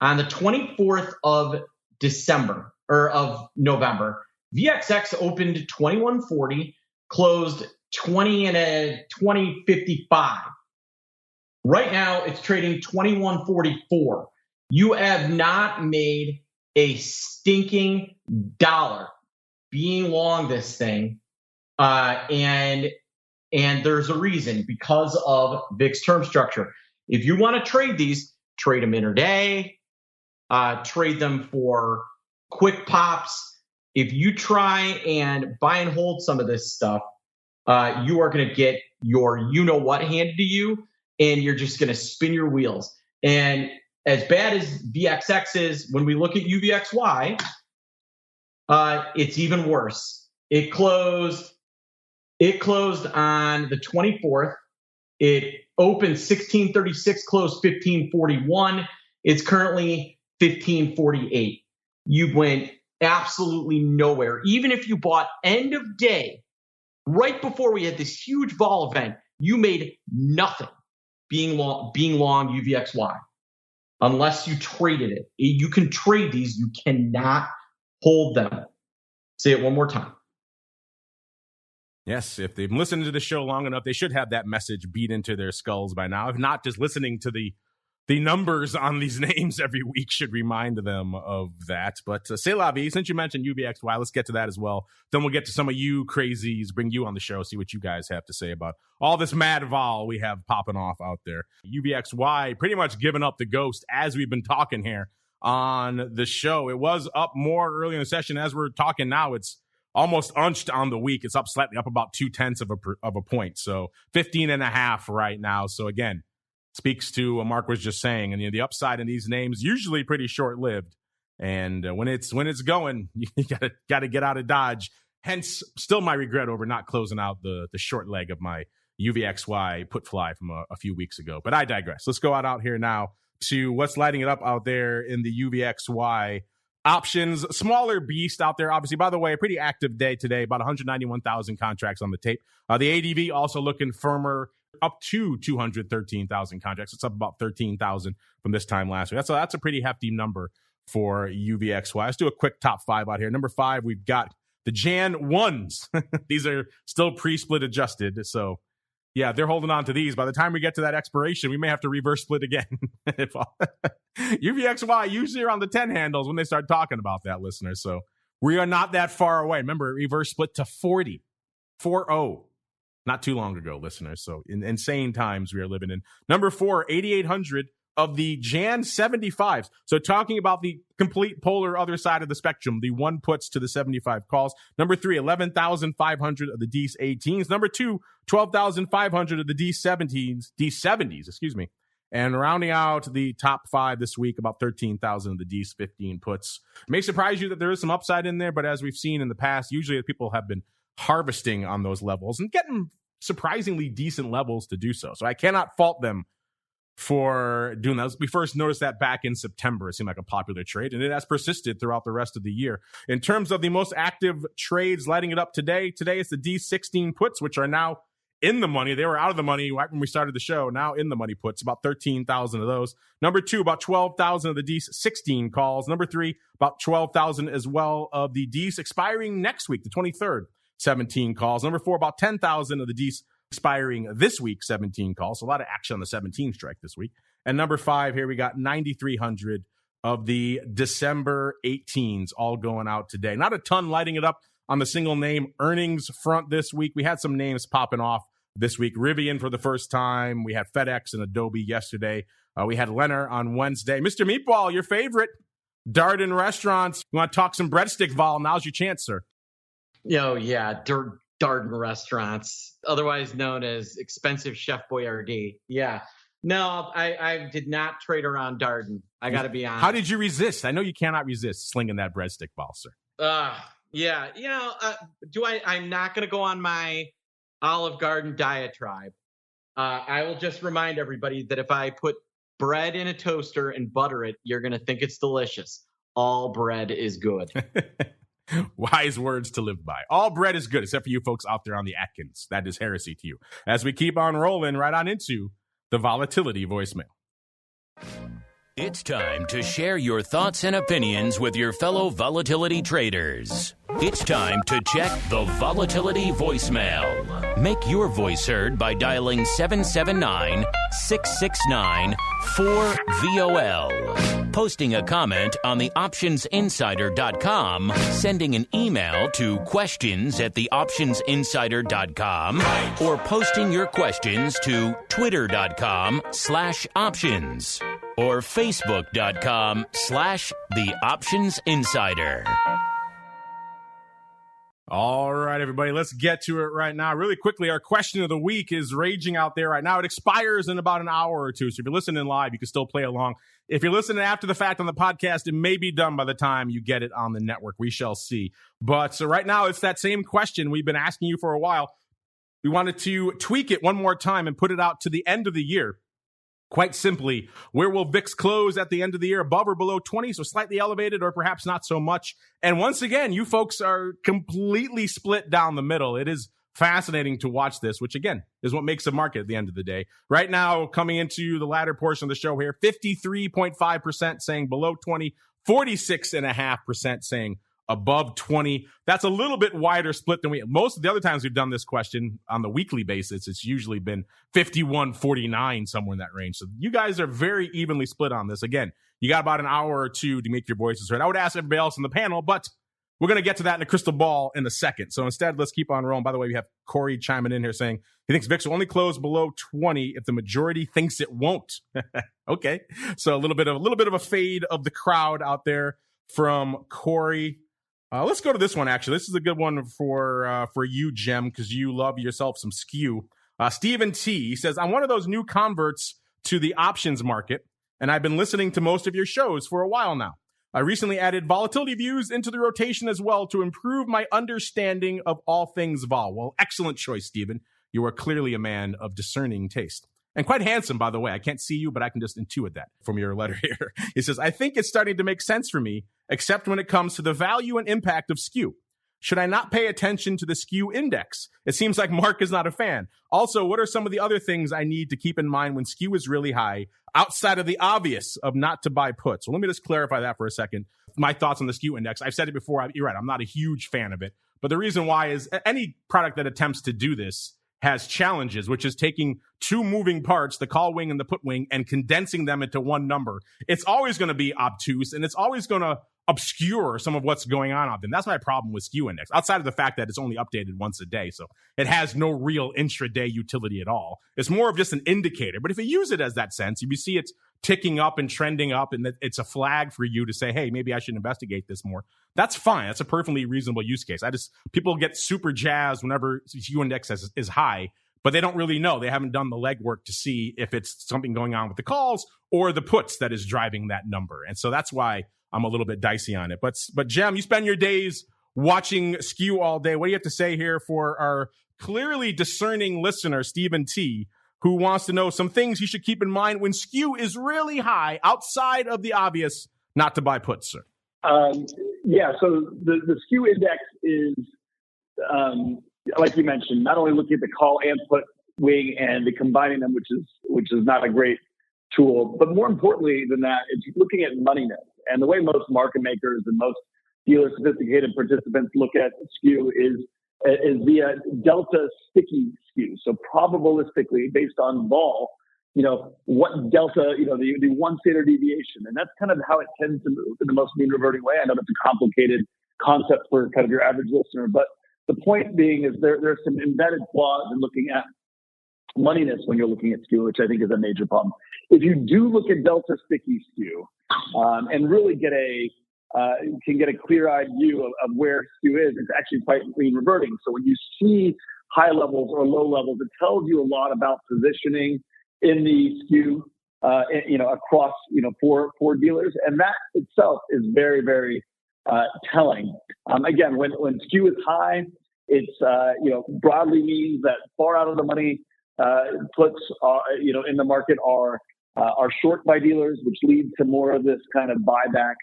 S3: on the 24th of December or of November, VXX opened 2140, closed 20 and a 2055. Right now, it's trading 2144. You have not made a stinking dollar being long this thing, and there's a reason, because of VIX term structure. If you want to trade these, trade them intraday, trade them for quick pops. If you try and buy and hold some of this stuff, you are going to get your you-know-what handed to you, and you're just going to spin your wheels. And as bad as VXX is, when we look at UVXY, it's even worse. It closed on the 24th. It opened 1636, closed 1541. It's currently 1548. You went absolutely nowhere. Even if you bought end of day, right before we had this huge vol event, you made nothing being long UVXY unless you traded it. You can trade these. You cannot hold them. Say it one more time.
S2: Yes, if they've listened to the show long enough, they should have that message beat into their skulls by now. If not, just listening to the numbers on these names every week should remind them of that. But c'est la vie, since you mentioned UVXY, let's get to that as well. Then we'll get to some of you crazies, bring you on the show, see what you guys have to say about all this mad vol we have popping off out there. UVXY pretty much giving up the ghost as we've been talking here on the show. It was up more early in the session. As we're talking now, it's almost unched on the week. It's up slightly, up about 0.2 of a point. So 15.5 right now. So again, speaks to what Mark was just saying. And the upside in these names usually pretty short-lived. And when it's going, you gotta get out of Dodge. Hence, still my regret over not closing out the short leg of my UVXY put fly from a few weeks ago. But I digress. Let's go out here now to what's lighting it up out there in the UVXY options. Smaller beast out there, obviously. By the way, a pretty active day today, about 191,000 contracts on the tape. The ADV also looking firmer up to 213,000 contracts. It's up about 13,000 from this time last year. That's a pretty hefty number for UVXY. Let's do a quick top 5 out here. Number 5, we've got the Jan 1s. These are still pre-split adjusted. So, yeah, they're holding on to these. By the time we get to that expiration, we may have to reverse split again. UVXY usually around the 10 handles when they start talking about that, listeners. So we are not that far away. Remember, it reverse split to 40. 4-0. Not too long ago, listeners. So insane times we are living in. Number 4, 8,800 of the Jan 75s. So talking about the complete polar other side of the spectrum, the 1 puts to the 75 calls. Number 3, 11,500 of the D18s. Number 2, 12,500 of the D70s, excuse me. And rounding out the top 5 this week, about 13,000 of the D15 puts. It may surprise you that there is some upside in there, but as we've seen in the past, usually people have been harvesting on those levels and getting surprisingly decent levels to do so. So I cannot fault them for doing that. We first noticed that back in September. It seemed like a popular trade, and it has persisted throughout the rest of the year. In terms of the most active trades lighting it up today it's the D16 puts, which are now in the money. They were out of the money right when we started the show. Now in the money puts, about 13,000 of those. Number 2, about 12,000 of the D16 calls. Number 3, about 12,000 as well of the Ds expiring next week, the 23rd. 17 calls. Number 4, about 10,000 of the Ds expiring this week, 17 calls. So a lot of action on the 17 strike this week. And number 5, here we got 9,300 of the December 18s all going out today. Not a ton lighting it up on the single name earnings front this week. We had some names popping off this week. Rivian for the first time. We had FedEx and Adobe yesterday. We had Lennar on Wednesday. Mr. Meatball, your favorite, Darden Restaurants. You want to talk some breadstick vol? Now's your chance, sir.
S3: Oh, yeah. Darden Restaurants, otherwise known as Expensive Chef Boyardee. Yeah. No, I did not trade around Darden. I got to be honest.
S2: How did you resist? I know you cannot resist slinging that breadstick ball, sir.
S3: Yeah. You know, I'm not going to go on my Olive Garden diatribe. I will just remind everybody that if I put bread in a toaster and butter it, you're going to think it's delicious. All bread is good.
S2: Wise words to live by. All bread is good, except for you folks out there on the Atkins. That is heresy to you. As we keep on rolling right on into the volatility voicemail.
S1: It's time to share your thoughts and opinions with your fellow volatility traders. It's time to check the volatility voicemail. Make your voice heard by dialing 779-669-4VOL. Posting a comment on the optionsinsider.com, sending an email to questions@theoptionsinsider.com, or posting your questions to twitter.com/options or facebook.com/theoptionsinsider.
S2: All right, everybody, let's get to it right now. Really quickly, our question of the week is raging out there right now. It expires in about an hour or two. So if you're listening live, you can still play along. If you're listening after the fact on the podcast, it may be done by the time you get it on the network. We shall see. But so right now, it's that same question we've been asking you for a while. We wanted to tweak it one more time and put it out to the end of the year. Quite simply, where will VIX close at the end of the year? Above or below 20, so slightly elevated or perhaps not so much. And once again, you folks are completely split down the middle. It is fascinating to watch this, which again is what makes a market at the end of the day. Right now, coming into the latter portion of the show here, 53.5% saying below 20, 46.5% saying above 20. That's a little bit wider split than most of the other times we've done this question on the weekly basis. It's usually been 51-49, somewhere in that range. So you guys are very evenly split on this. Again, you got about an hour or two to make your voices heard. I would ask everybody else on the panel, but we're going to get to that in a crystal ball in a second. So instead, let's keep on rolling. By the way, we have Corey chiming in here saying he thinks VIX will only close below 20 if the majority thinks it won't. Okay. So a little bit of a fade of the crowd out there from Corey. Let's go to this one, actually. This is a good one for you, Jem, because you love yourself some Skew. Stephen T. He says, I'm one of those new converts to the options market, and I've been listening to most of your shows for a while now. I recently added volatility views into the rotation as well to improve my understanding of all things vol. Well, excellent choice, Stephen. You are clearly a man of discerning taste. And quite handsome, by the way. I can't see you, but I can just intuit that from your letter here. He says, I think it's starting to make sense for me, except when it comes to the value and impact of Skew. Should I not pay attention to the Skew index? It seems like Mark is not a fan. Also, what are some of the other things I need to keep in mind when Skew is really high outside of the obvious of not to buy puts? So let me just clarify that for a second. My thoughts on the Skew index. I've said it before. You're right. I'm not a huge fan of it. But the reason why is any product that attempts to do this has challenges, which is taking two moving parts, the call wing and the put wing, and condensing them into one number. It's always going to be obtuse, and it's always going to obscure some of what's going on out there. That's my problem with Skew index, outside of the fact that it's only updated once a day. So it has no real intraday utility at all. It's more of just an indicator. But if you use it as that sense, if you see it's ticking up and trending up, and it's a flag for you to say, hey, maybe I should investigate this more, that's fine. That's a perfectly reasonable use case. People get super jazzed whenever Skew index is high, but they don't really know. They haven't done the legwork to see if it's something going on with the calls or the puts that is driving that number. And so that's why I'm a little bit dicey on it. But Jem, you spend your days watching Skew all day. What do you have to say here for our clearly discerning listener, Stephen T., who wants to know some things you should keep in mind when Skew is really high outside of the obvious not to buy puts, sir?
S5: So the Skew index is, like you mentioned, not only looking at the call and put wing and combining them, which is not a great tool, but more importantly than that, it's looking at moneyness. And the way most market makers and most dealer sophisticated participants look at Skew is via delta sticky Skew. So probabilistically, based on vol, what delta, the one standard deviation. And that's kind of how it tends to move in the most mean reverting way. I know that's a complicated concept for kind of your average listener, but the point being is there's some embedded flaws in looking at moneyness when you're looking at Skew, which I think is a major problem. If you do look at delta sticky Skew and really can get a clear-eyed view of where Skew is, it's actually quite mean reverting. So when you see high levels or low levels, it tells you a lot about positioning in the Skew, across, for dealers. And that itself is very, very telling. Again, when Skew is high, it's, broadly means that far out of the money puts, in the market are short by dealers, which leads to more of this kind of buyback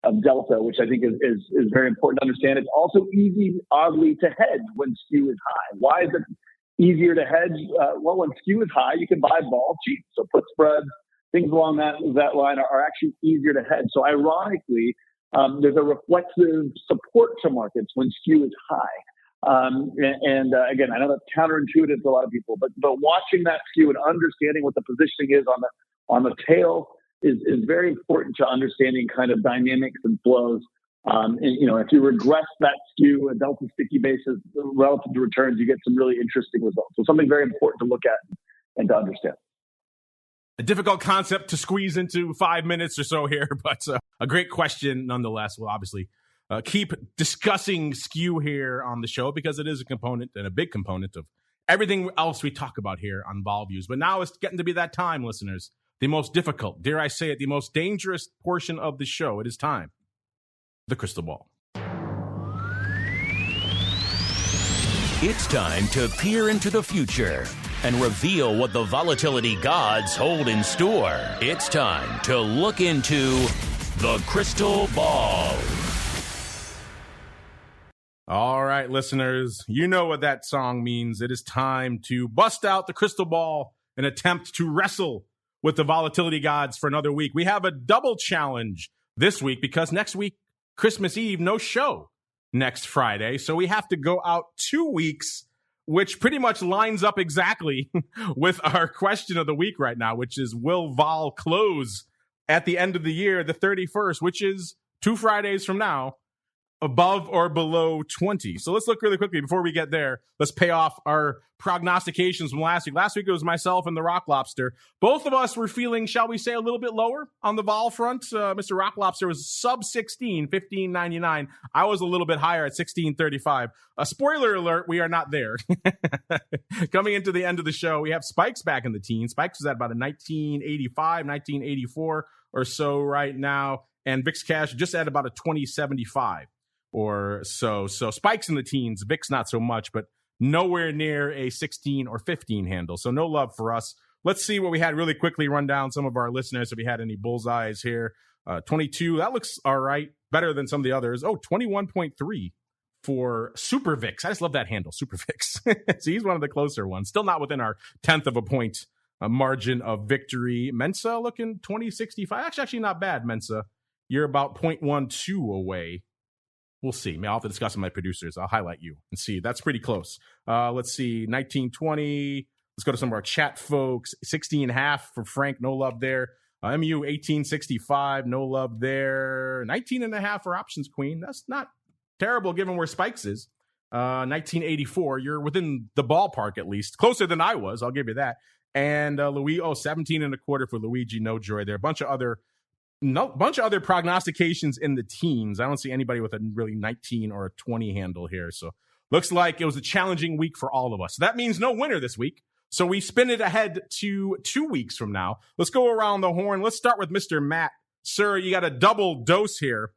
S5: of delta, which I think is very important to understand. It's also easy, oddly, to hedge when Skew is high. Why is it easier to hedge? Well, when Skew is high, you can buy vol cheap. So put spreads, things along that line are actually easier to hedge. So ironically, there's a reflexive support to markets when Skew is high. Again, I know that's counterintuitive to a lot of people, but watching that Skew and understanding what the positioning is on the tail is very important to understanding kind of dynamics and flows. If you regress that Skew, a delta sticky basis relative to returns, you get some really interesting results. So something very important to look at and to understand.
S2: A difficult concept to squeeze into 5 minutes or so here, but a great question nonetheless. We'll obviously keep discussing Skew here on the show because it is a component and a big component of everything else we talk about here on Vol Views. But now it's getting to be that time, listeners. The most difficult, dare I say it, the most dangerous portion of the show. It is time. The crystal ball.
S1: It's time to peer into the future and reveal what the volatility gods hold in store. It's time to look into the crystal ball.
S2: All right, listeners, you know what that song means. It is time to bust out the crystal ball and attempt to wrestle with the volatility gods for another week. We have a double challenge this week because next week, Christmas Eve, no show next Friday. So we have to go out 2 weeks, which pretty much lines up exactly with our question of the week right now, which is, will vol close at the end of the year, the 31st, which is 2 Fridays from now, above or below 20? So let's look really quickly before we get there. Let's pay off our prognostications from last week. Last week it was myself and the Rock Lobster. Both of us were feeling, shall we say, a little bit lower on the vol front. Mr. Rock Lobster was sub 16, 15.99. I was a little bit higher at 16.35. Spoiler alert, we are not there. Coming into the end of the show, we have Spikes back in the teens. Spikes is at about a 1985, 1984 or so right now. And VIX Cash just at about a 2075. Or so Spikes in the teens, VIX not so much, but nowhere near a 16 or 15 handle. So no love for us. Let's see what we had really quickly. Run down some of our listeners if we had any bullseyes here. 22, that looks all right, better than some of the others. 21.3 for Super VIX. I just love that handle, Super VIX. So he's one of the closer ones. Still not within our 10th of a point margin of victory. Mensa looking 2065. Actually not bad, Mensa. You're about 0.12 away. We'll see. I'll have to discuss with my producers. I'll highlight you and see. That's pretty close. Let's see. 1920. Let's go to some of our chat folks. 16.5 for Frank. No love there. MU 1865. No love there. 19.5 for Options Queen. That's not terrible given where Spikes is. 1984. You're within the ballpark at least. Closer than I was. I'll give you that. And Louis, 17.25 for Luigi. No joy there. A bunch of other prognostications in the teens. I don't see anybody with a really 19 or a 20 handle here. So looks like it was a challenging week for all of us. So that means no winner this week. So we spin it ahead to 2 weeks from now. Let's go around the horn. Let's start with Mr. Matt. Sir, you got a double dose here.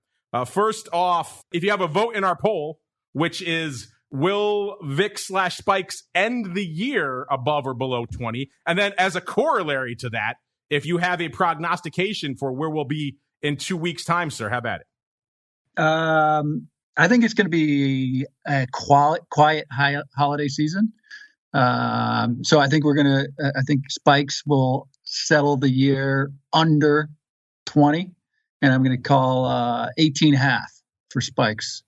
S2: First off, if you have a vote in our poll, which is will VIX/Spikes end the year above or below 20? And then as a corollary to that, if you have a prognostication for where we'll be in 2 weeks' time, sir, how about it?
S4: I think it's going to be a quiet holiday season. So I think I think Spikes will settle the year under 20, and I'm going to call 18.5 for Spikes.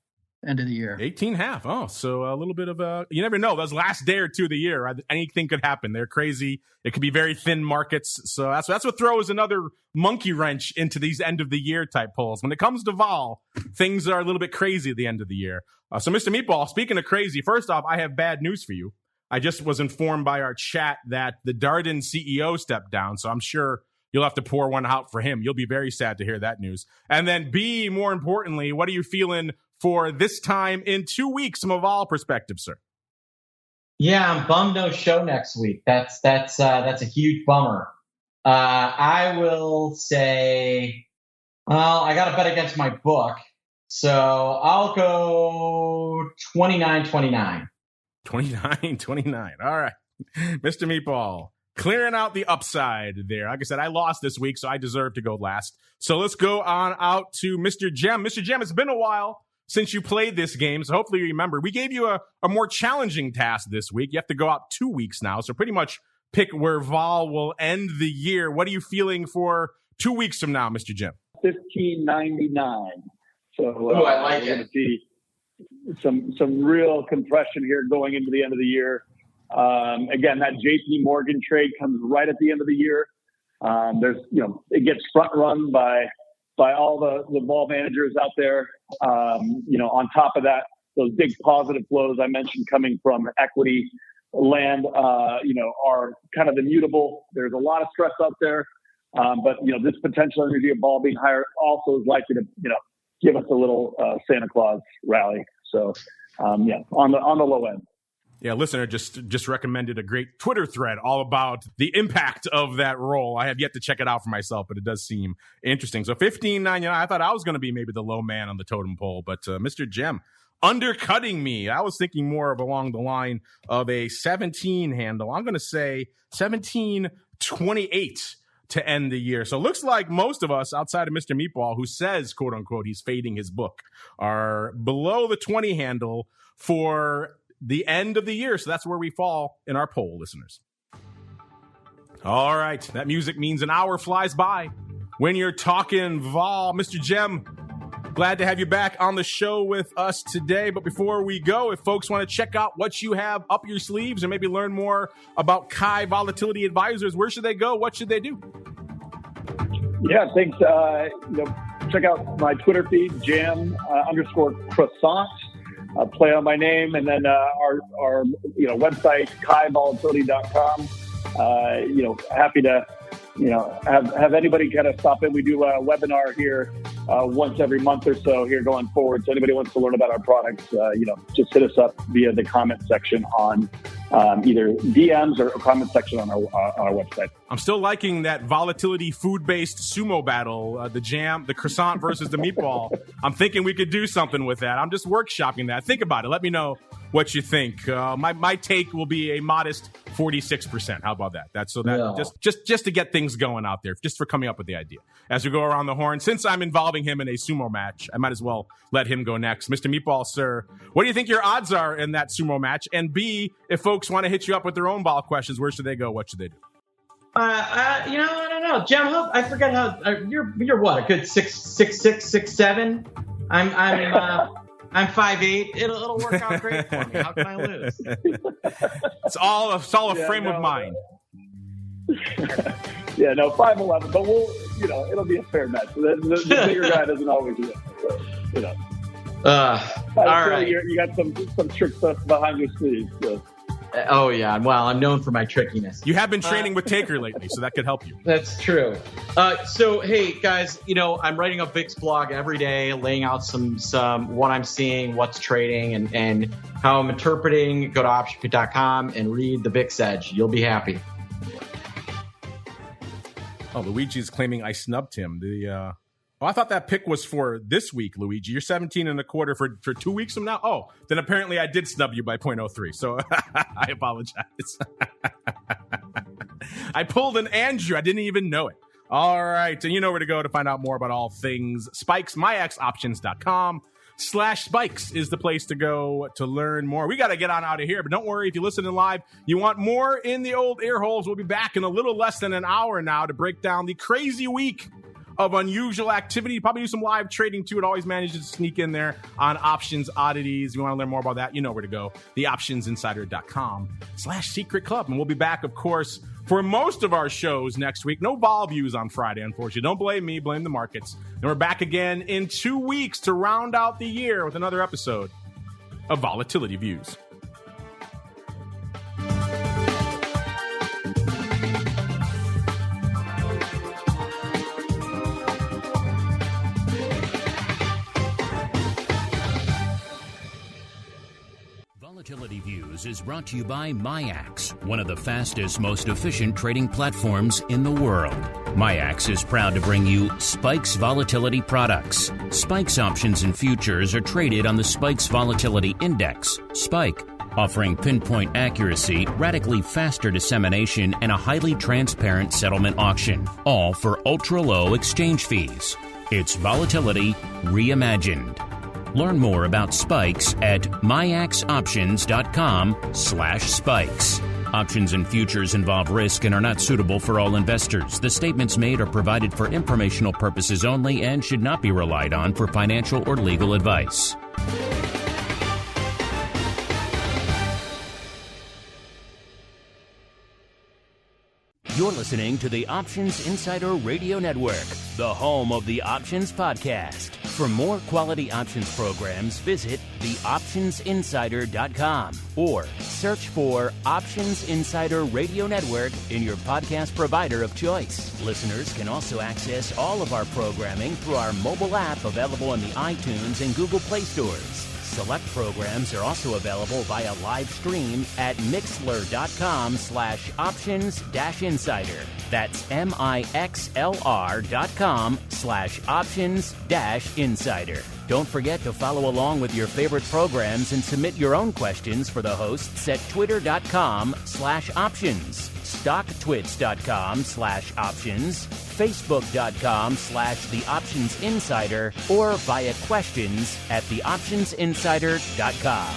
S4: End of the year.
S2: 18.5. Oh, so a little bit of you never know. Those last day or two of the year, anything could happen. They're crazy. It could be very thin markets. So that's what throws another monkey wrench into these end of the year type polls. When it comes to vol, things are a little bit crazy at the end of the year. So Mr. Meatball, speaking of crazy, first off, I have bad news for you. I just was informed by our chat that the Darden CEO stepped down. So I'm sure you'll have to pour one out for him. You'll be very sad to hear that news. And then B, more importantly, what are you feeling for this time in 2 weeks from a vol perspective, sir?
S3: Yeah, I'm bummed no show next week. That's a huge bummer. I will say, well, I got to bet against my book, so I'll go 29-29.
S2: 29-29. All right, Mr. Meatball, clearing out the upside there. Like I said, I lost this week, so I deserve to go last. So let's go on out to Mr. Jem. Mr. Jem, it's been a while since you played this game, so hopefully you remember. We gave you a more challenging task this week. You have to go out 2 weeks now, so pretty much pick where vol will end the year. What are you feeling for 2 weeks from now, Mr. Jim?
S5: 15.99. So
S3: I like it.
S5: We're going to see some real compression here going into the end of the year. Again, that JP Morgan trade comes right at the end of the year. It gets front run by all the vol managers out there. On top of that, those big positive flows I mentioned coming from equity land, are kind of immutable. There's a lot of stress out there. But this potential energy of vol being higher also is likely to, give us a little Santa Claus rally. So, on the low end.
S2: Yeah, listener just recommended a great Twitter thread all about the impact of that roll. I have yet to check it out for myself, but it does seem interesting. So 15.99, I thought I was going to be maybe the low man on the totem pole, but Mr. Jem undercutting me. I was thinking more of along the line of a 17 handle. I'm going to say 17.28 to end the year. So it looks like most of us outside of Mr. Meatball, who says, quote unquote, he's fading his book, are below the 20 handle for the end of the year. So that's where we fall in our poll, listeners. All right. That music means an hour flies by when you're talking vol. Mr. Jem, glad to have you back on the show with us today. But before we go, if folks want to check out what you have up your sleeves and maybe learn more about Kai Volatility Advisors, where should they go? What should they do?
S5: Yeah, thanks. Check out my Twitter feed, jam_croissant. Play on my name, and then our website, kaivolatility.com. Happy to have anybody kind of stop in. We do a webinar here once every month or so here going forward. So anybody wants to learn about our products, just hit us up via the comment section on either DMs or comment section on our website.
S2: I'm still liking that volatility food-based sumo battle, the croissant versus the meatball. I'm thinking we could do something with that. I'm just workshopping that. Think about it. Let me know what you think. My take will be a modest 46%. How about that? Just to get things going out there, just for coming up with the idea. As we go around the horn, since I'm involving him in a sumo match, I might as well let him go next. Mr. Meatball, sir, what do you think your odds are in that sumo match? And B, if folks want to hit you up with their own ball questions, where should they go? What should they do?
S3: I don't know, Jim. I forget how you're what, a good 6'6", 6'7". I'm 5'8". It'll work out great for me. How can I lose?
S2: It's all a frame of mind.
S5: Yeah, no, 5'11", but it'll be a fair match. The bigger guy doesn't always win. So, all right. You got some trick stuff behind your sleeves. So.
S3: Oh, yeah. Well, I'm known for my trickiness.
S2: You have been training with Taker lately, so that could help you.
S3: That's true. So, hey, guys, I'm writing a VIX blog every day, laying out some what I'm seeing, what's trading, and how I'm interpreting. Go to optionpit.com and read the VIX Edge. You'll be happy.
S2: Oh, Luigi's claiming I snubbed him. I thought that pick was for this week, Luigi. You're 17.25 for 2 weeks from now. Oh, then apparently I did snub you by 0.03. So I apologize. I pulled an Andrew. I didn't even know it. All right. And you know where to go to find out more about all things spikes. MIAXoptions.com/spikes is the place to go to learn more. We got to get on out of here, but don't worry. If you listen in live, you want more in the old ear holes. We'll be back in a little less than an hour now to break down the crazy week of unusual activity. Probably do some live trading too. It always manages to sneak in there on Options Oddities. If you want to learn more about that, you know where to go. theoptionsinsider.com/secret club. And we'll be back, of course, for most of our shows next week. No vol views on Friday, unfortunately. Don't blame me, blame the markets. And we're back again in 2 weeks to round out the year with another episode of Volatility Views.
S1: Volatility Views is brought to you by MIAX, one of the fastest, most efficient trading platforms in the world. MIAX is proud to bring you Spikes Volatility products. Spikes options and futures are traded on the Spikes Volatility Index, SPIKE, offering pinpoint accuracy, radically faster dissemination, and a highly transparent settlement auction, all for ultra-low exchange fees. It's volatility reimagined. Learn more about spikes at miaxoptions.com/spikes. Options and futures involve risk and are not suitable for all investors. The statements made are provided for informational purposes only and should not be relied on for financial or legal advice. You're listening to the Options Insider Radio Network, the home of the Options Podcast. For more quality options programs, visit theoptionsinsider.com or search for Options Insider Radio Network in your podcast provider of choice. Listeners can also access all of our programming through our mobile app available in the iTunes and Google Play stores. Select programs are also available via live stream at mixlr.com/options-insider. That's mixlr.com/options-insider. Don't forget to follow along with your favorite programs and submit your own questions for the hosts at twitter.com/options, stocktwits.com/options, facebook.com/theoptionsinsider, or via questions at theoptionsinsider.com.